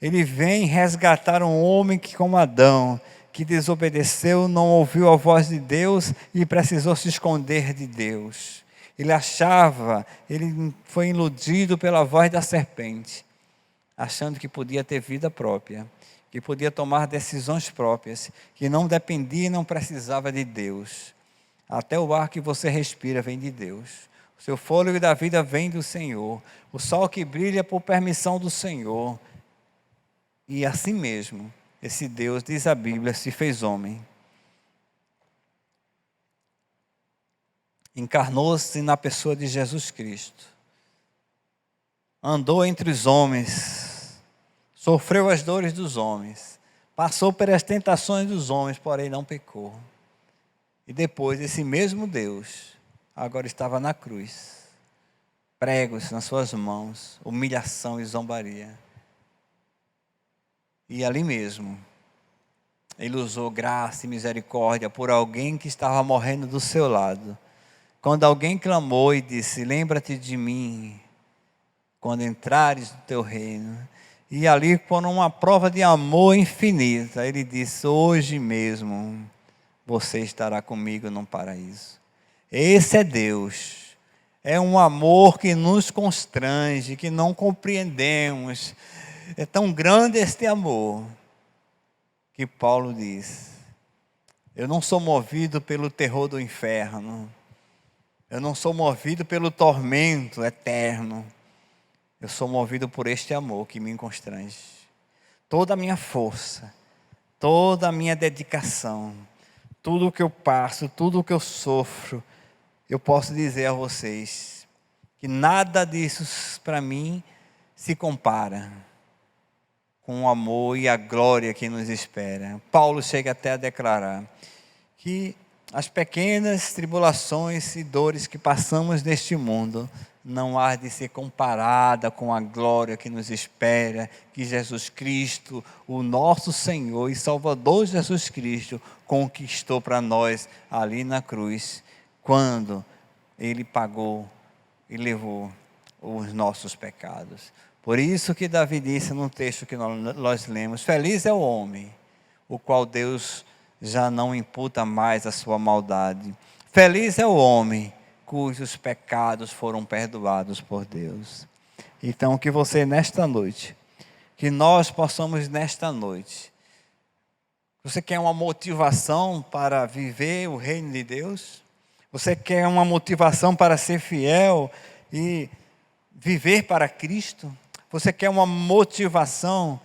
Ele vem resgatar um homem que, como Adão, que desobedeceu, não ouviu a voz de Deus e precisou se esconder de Deus. Ele foi iludido pela voz da serpente, achando que podia ter vida própria, que podia tomar decisões próprias, que não dependia e não precisava de Deus. Até o ar que você respira vem de Deus. O seu fôlego da vida vem do Senhor. O sol que brilha por permissão do Senhor. E assim mesmo, esse Deus, diz a Bíblia, se fez homem. Encarnou-se na pessoa de Jesus Cristo. Andou entre os homens, sofreu as dores dos homens, passou pelas tentações dos homens, porém não pecou. E depois esse mesmo Deus agora estava na cruz, pregos nas suas mãos, humilhação e zombaria. E ali mesmo, Ele usou graça e misericórdia por alguém que estava morrendo do seu lado. Quando alguém clamou e disse: lembra-te de mim quando entrares no teu reino. E ali, por uma prova de amor infinita, Ele disse: hoje mesmo você estará comigo no paraíso. Esse é Deus. É um amor que nos constrange, que não compreendemos. É tão grande este amor que Paulo diz: eu não sou movido pelo terror do inferno. Eu não sou movido pelo tormento eterno. Eu sou movido por este amor que me constrange. Toda a minha força, toda a minha dedicação, tudo o que eu passo, tudo o que eu sofro, eu posso dizer a vocês que nada disso para mim se compara com o amor e a glória que nos espera. Paulo chega até a declarar que as pequenas tribulações e dores que passamos neste mundo não há de ser comparada com a glória que nos espera, que Jesus Cristo, o nosso Senhor e Salvador Jesus Cristo, conquistou para nós ali na cruz, quando Ele pagou e levou os nossos pecados. Por isso que Davi disse no texto que nós lemos: feliz é o homem, o qual Deus já não imputa mais a sua maldade. Feliz é o homem cujos pecados foram perdoados por Deus. Então, que você nesta noite, que nós possamos nesta noite, você quer uma motivação para viver o reino de Deus? Você quer uma motivação para ser fiel e viver para Cristo? Você quer uma motivação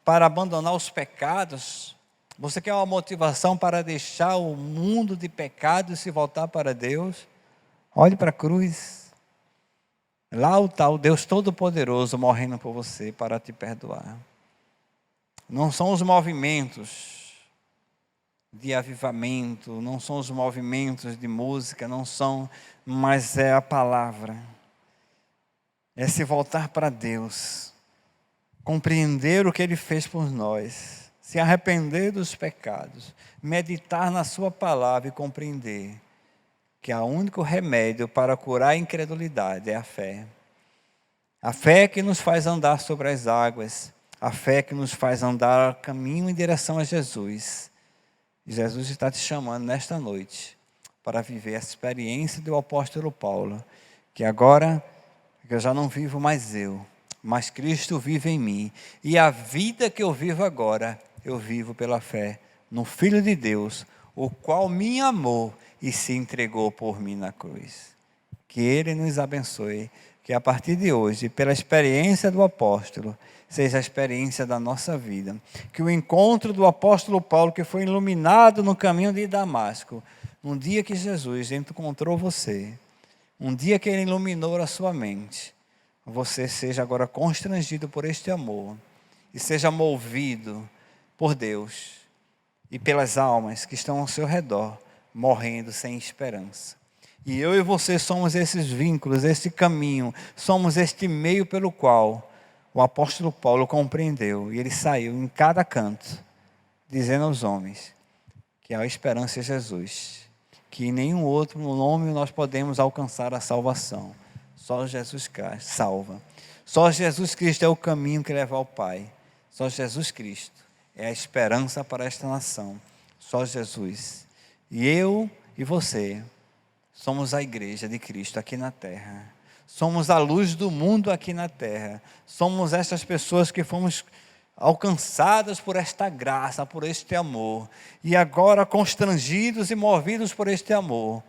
para abandonar os pecados? Você quer uma motivação para deixar o mundo de pecado e se voltar para Deus? Olhe para a cruz. Lá está o Deus Todo-Poderoso morrendo por você para te perdoar. Não são os movimentos de avivamento, não são os movimentos de música, não são, mas é a palavra. É se voltar para Deus, compreender o que Ele fez por nós, se arrepender dos pecados, meditar na sua palavra e compreender que o único remédio para curar a incredulidade é a fé. A fé que nos faz andar sobre as águas, a fé que nos faz andar caminho em direção a Jesus. E Jesus está te chamando nesta noite para viver a experiência do apóstolo Paulo, que agora eu já não vivo mais eu, mas Cristo vive em mim. E a vida que eu vivo agora, eu vivo pela fé no Filho de Deus, o qual me amou e se entregou por mim na cruz. Que Ele nos abençoe, que a partir de hoje, pela experiência do apóstolo, seja a experiência da nossa vida. Que o encontro do apóstolo Paulo, que foi iluminado no caminho de Damasco, um dia que Jesus encontrou você, um dia que Ele iluminou a sua mente, você seja agora constrangido por este amor e seja movido por Deus e pelas almas que estão ao seu redor, morrendo sem esperança. E eu e você somos esses vínculos, esse caminho, somos este meio pelo qual o apóstolo Paulo compreendeu, e ele saiu em cada canto, dizendo aos homens que a esperança é Jesus, que em nenhum outro nome nós podemos alcançar a salvação. Só Jesus Cristo salva. Só Jesus Cristo é o caminho que leva ao Pai. Só Jesus Cristo é a esperança para esta nação. Só Jesus. E eu e você somos a igreja de Cristo aqui na terra. Somos a luz do mundo aqui na terra. Somos essas pessoas que fomos alcançadas por esta graça, por este amor. E agora, constrangidos e movidos por este amor,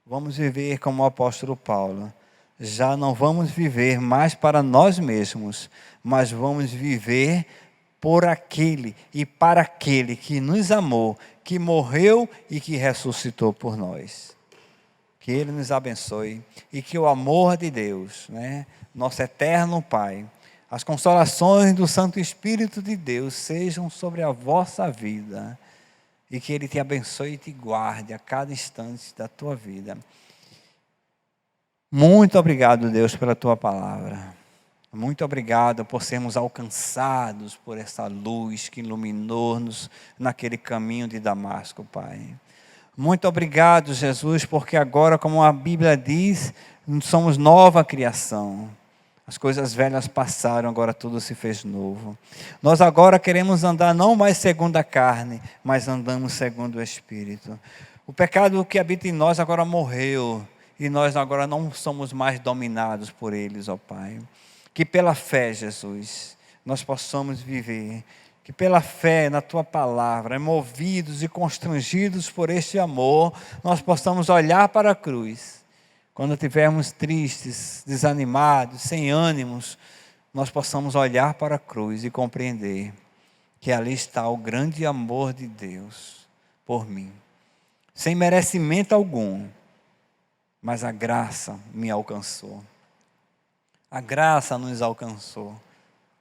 vamos viver como o apóstolo Paulo. Já não vamos viver mais para nós mesmos, mas vamos viver por aquele e para aquele que nos amou, que morreu e que ressuscitou por nós. Que Ele nos abençoe e que o amor de Deus, nosso eterno Pai, as consolações do Santo Espírito de Deus sejam sobre a vossa vida e que Ele te abençoe e te guarde a cada instante da tua vida. Muito obrigado, Deus, pela tua palavra. Muito obrigado por sermos alcançados por essa luz que iluminou-nos naquele caminho de Damasco, Pai. Muito obrigado, Jesus, porque agora, como a Bíblia diz, somos nova criação. As coisas velhas passaram, agora tudo se fez novo. Nós agora queremos andar não mais segundo a carne, mas andamos segundo o Espírito. O pecado que habita em nós agora morreu. E nós agora não somos mais dominados por eles, ó Pai. Que pela fé, Jesus, nós possamos viver. Que pela fé na Tua palavra, movidos e constrangidos por este amor, nós possamos olhar para a cruz. Quando estivermos tristes, desanimados, sem ânimos, nós possamos olhar para a cruz e compreender que ali está o grande amor de Deus por mim. Sem merecimento algum. Mas a graça me alcançou. A graça nos alcançou.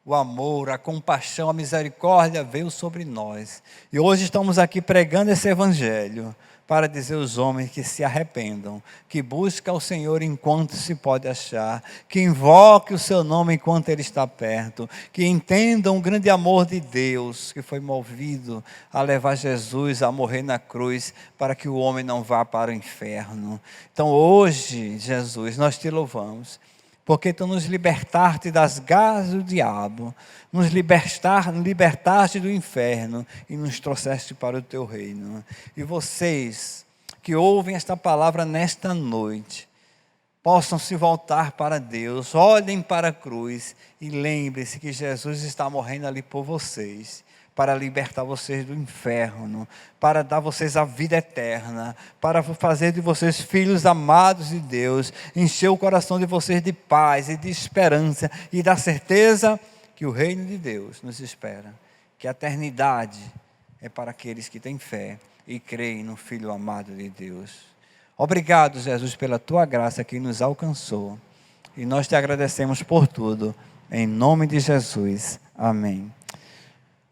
o amor, a compaixão, a misericórdia veio sobre nós. E hoje estamos aqui pregando esse evangelho para dizer aos homens que se arrependam, que busquem o Senhor enquanto se pode achar, que invoque o seu nome enquanto Ele está perto, que entendam o grande amor de Deus, que foi movido a levar Jesus a morrer na cruz, para que o homem não vá para o inferno. Então hoje, Jesus, nós te louvamos, porque tu nos libertaste das garras do diabo, nos libertaste do inferno e nos trouxeste para o teu reino. E vocês que ouvem esta palavra nesta noite, possam se voltar para Deus, olhem para a cruz e lembrem-se que Jesus está morrendo ali por vocês, para libertar vocês do inferno, para dar vocês a vida eterna, para fazer de vocês filhos amados de Deus, encher o coração de vocês de paz e de esperança e da certeza que o reino de Deus nos espera, que a eternidade é para aqueles que têm fé e creem no Filho amado de Deus. Obrigado, Jesus, pela tua graça que nos alcançou, e nós te agradecemos por tudo, em nome de Jesus, amém.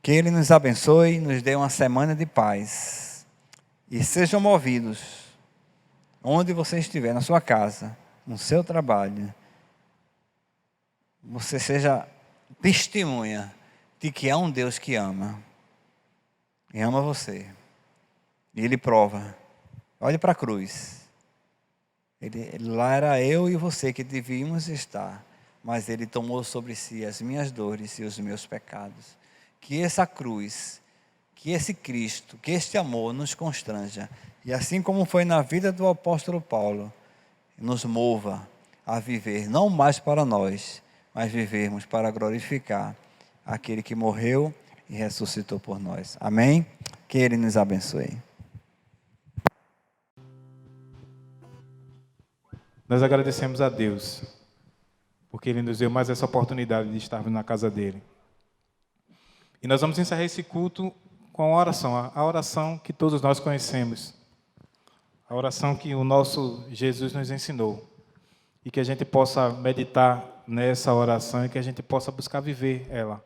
Que Ele nos abençoe, nos dê uma semana de paz. E sejam movidos, onde você estiver, na sua casa, no seu trabalho, você seja testemunha de que há um Deus que ama. E ama você. E Ele prova. Olhe para a cruz. Lá era eu e você que devíamos estar. Mas Ele tomou sobre si as minhas dores e os meus pecados. Que essa cruz, que esse Cristo, que este amor nos constranja. E assim como foi na vida do apóstolo Paulo, nos mova a viver, não mais para nós, mas vivermos para glorificar aquele que morreu e ressuscitou por nós. Amém? Que Ele nos abençoe. Nós agradecemos a Deus, porque Ele nos deu mais essa oportunidade de estarmos na casa dEle. E nós vamos encerrar esse culto com a oração que todos nós conhecemos. A oração que o nosso Jesus nos ensinou. E que a gente possa meditar nessa oração e que a gente possa buscar viver ela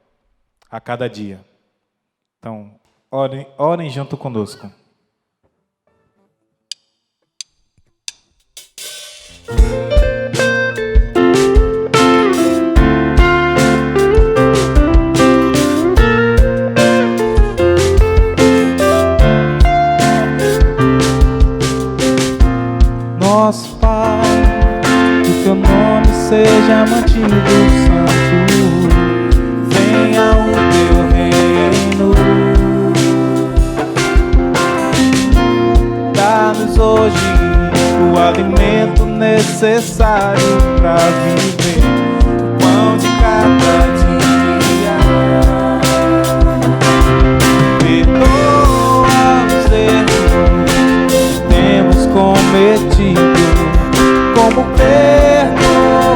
a cada dia. Então, orem junto conosco. Nosso Pai, que teu nome seja mantido santo, venha o teu reino, dá-nos hoje o alimento necessário para viver, o pão de cada dia, perdoa os erros que temos cometido, como perdoamos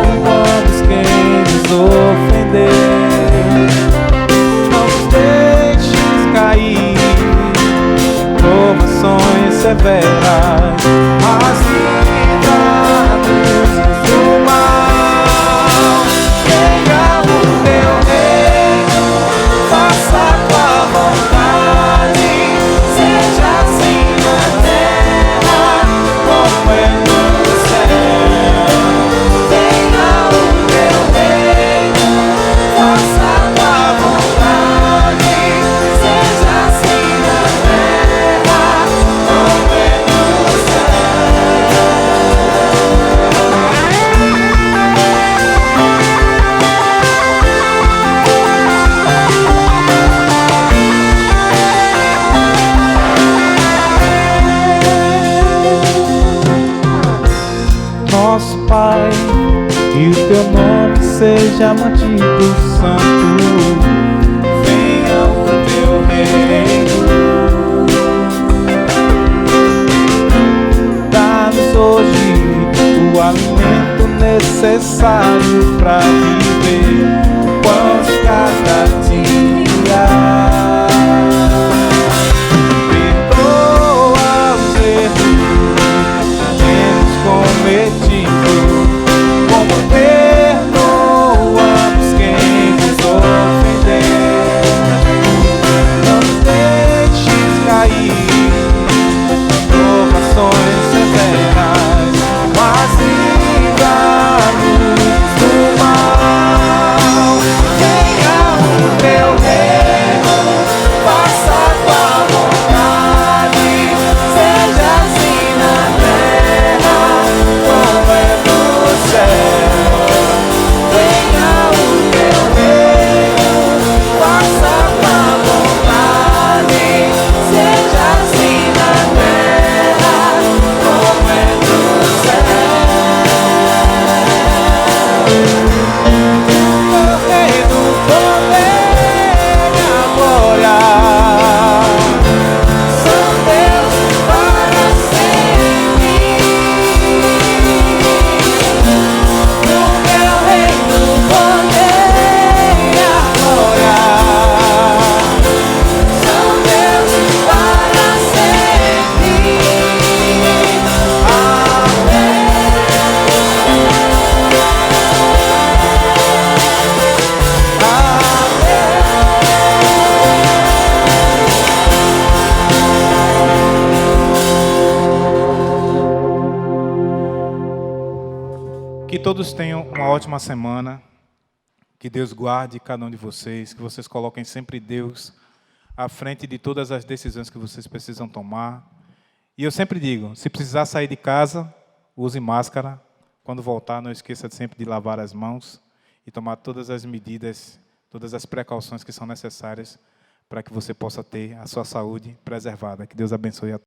quem nos ofender. Não nos deixes cair em provações severas, mas livra-nos do mal. Venha o teu reino, faça a tua vontade, seja assim na terra como é no céu. Venha o teu reino, faça a tua vontade, seja assim na terra como é no céu. Nosso Pai, que o teu nome seja mantido santo, venha o teu reino, dá-nos hoje o alimento necessário para viver, o pão de cada dia, perdoa os erros que temos cometido, como perdoamos quem nos ofendeu. ótima semana. Que Deus guarde cada um de vocês, que vocês coloquem sempre Deus à frente de todas as decisões que vocês precisam tomar. E eu sempre digo, se precisar sair de casa, use máscara. Quando voltar, não esqueça sempre de lavar as mãos e tomar todas as medidas, todas as precauções que são necessárias para que você possa ter a sua saúde preservada. Que Deus abençoe a todos.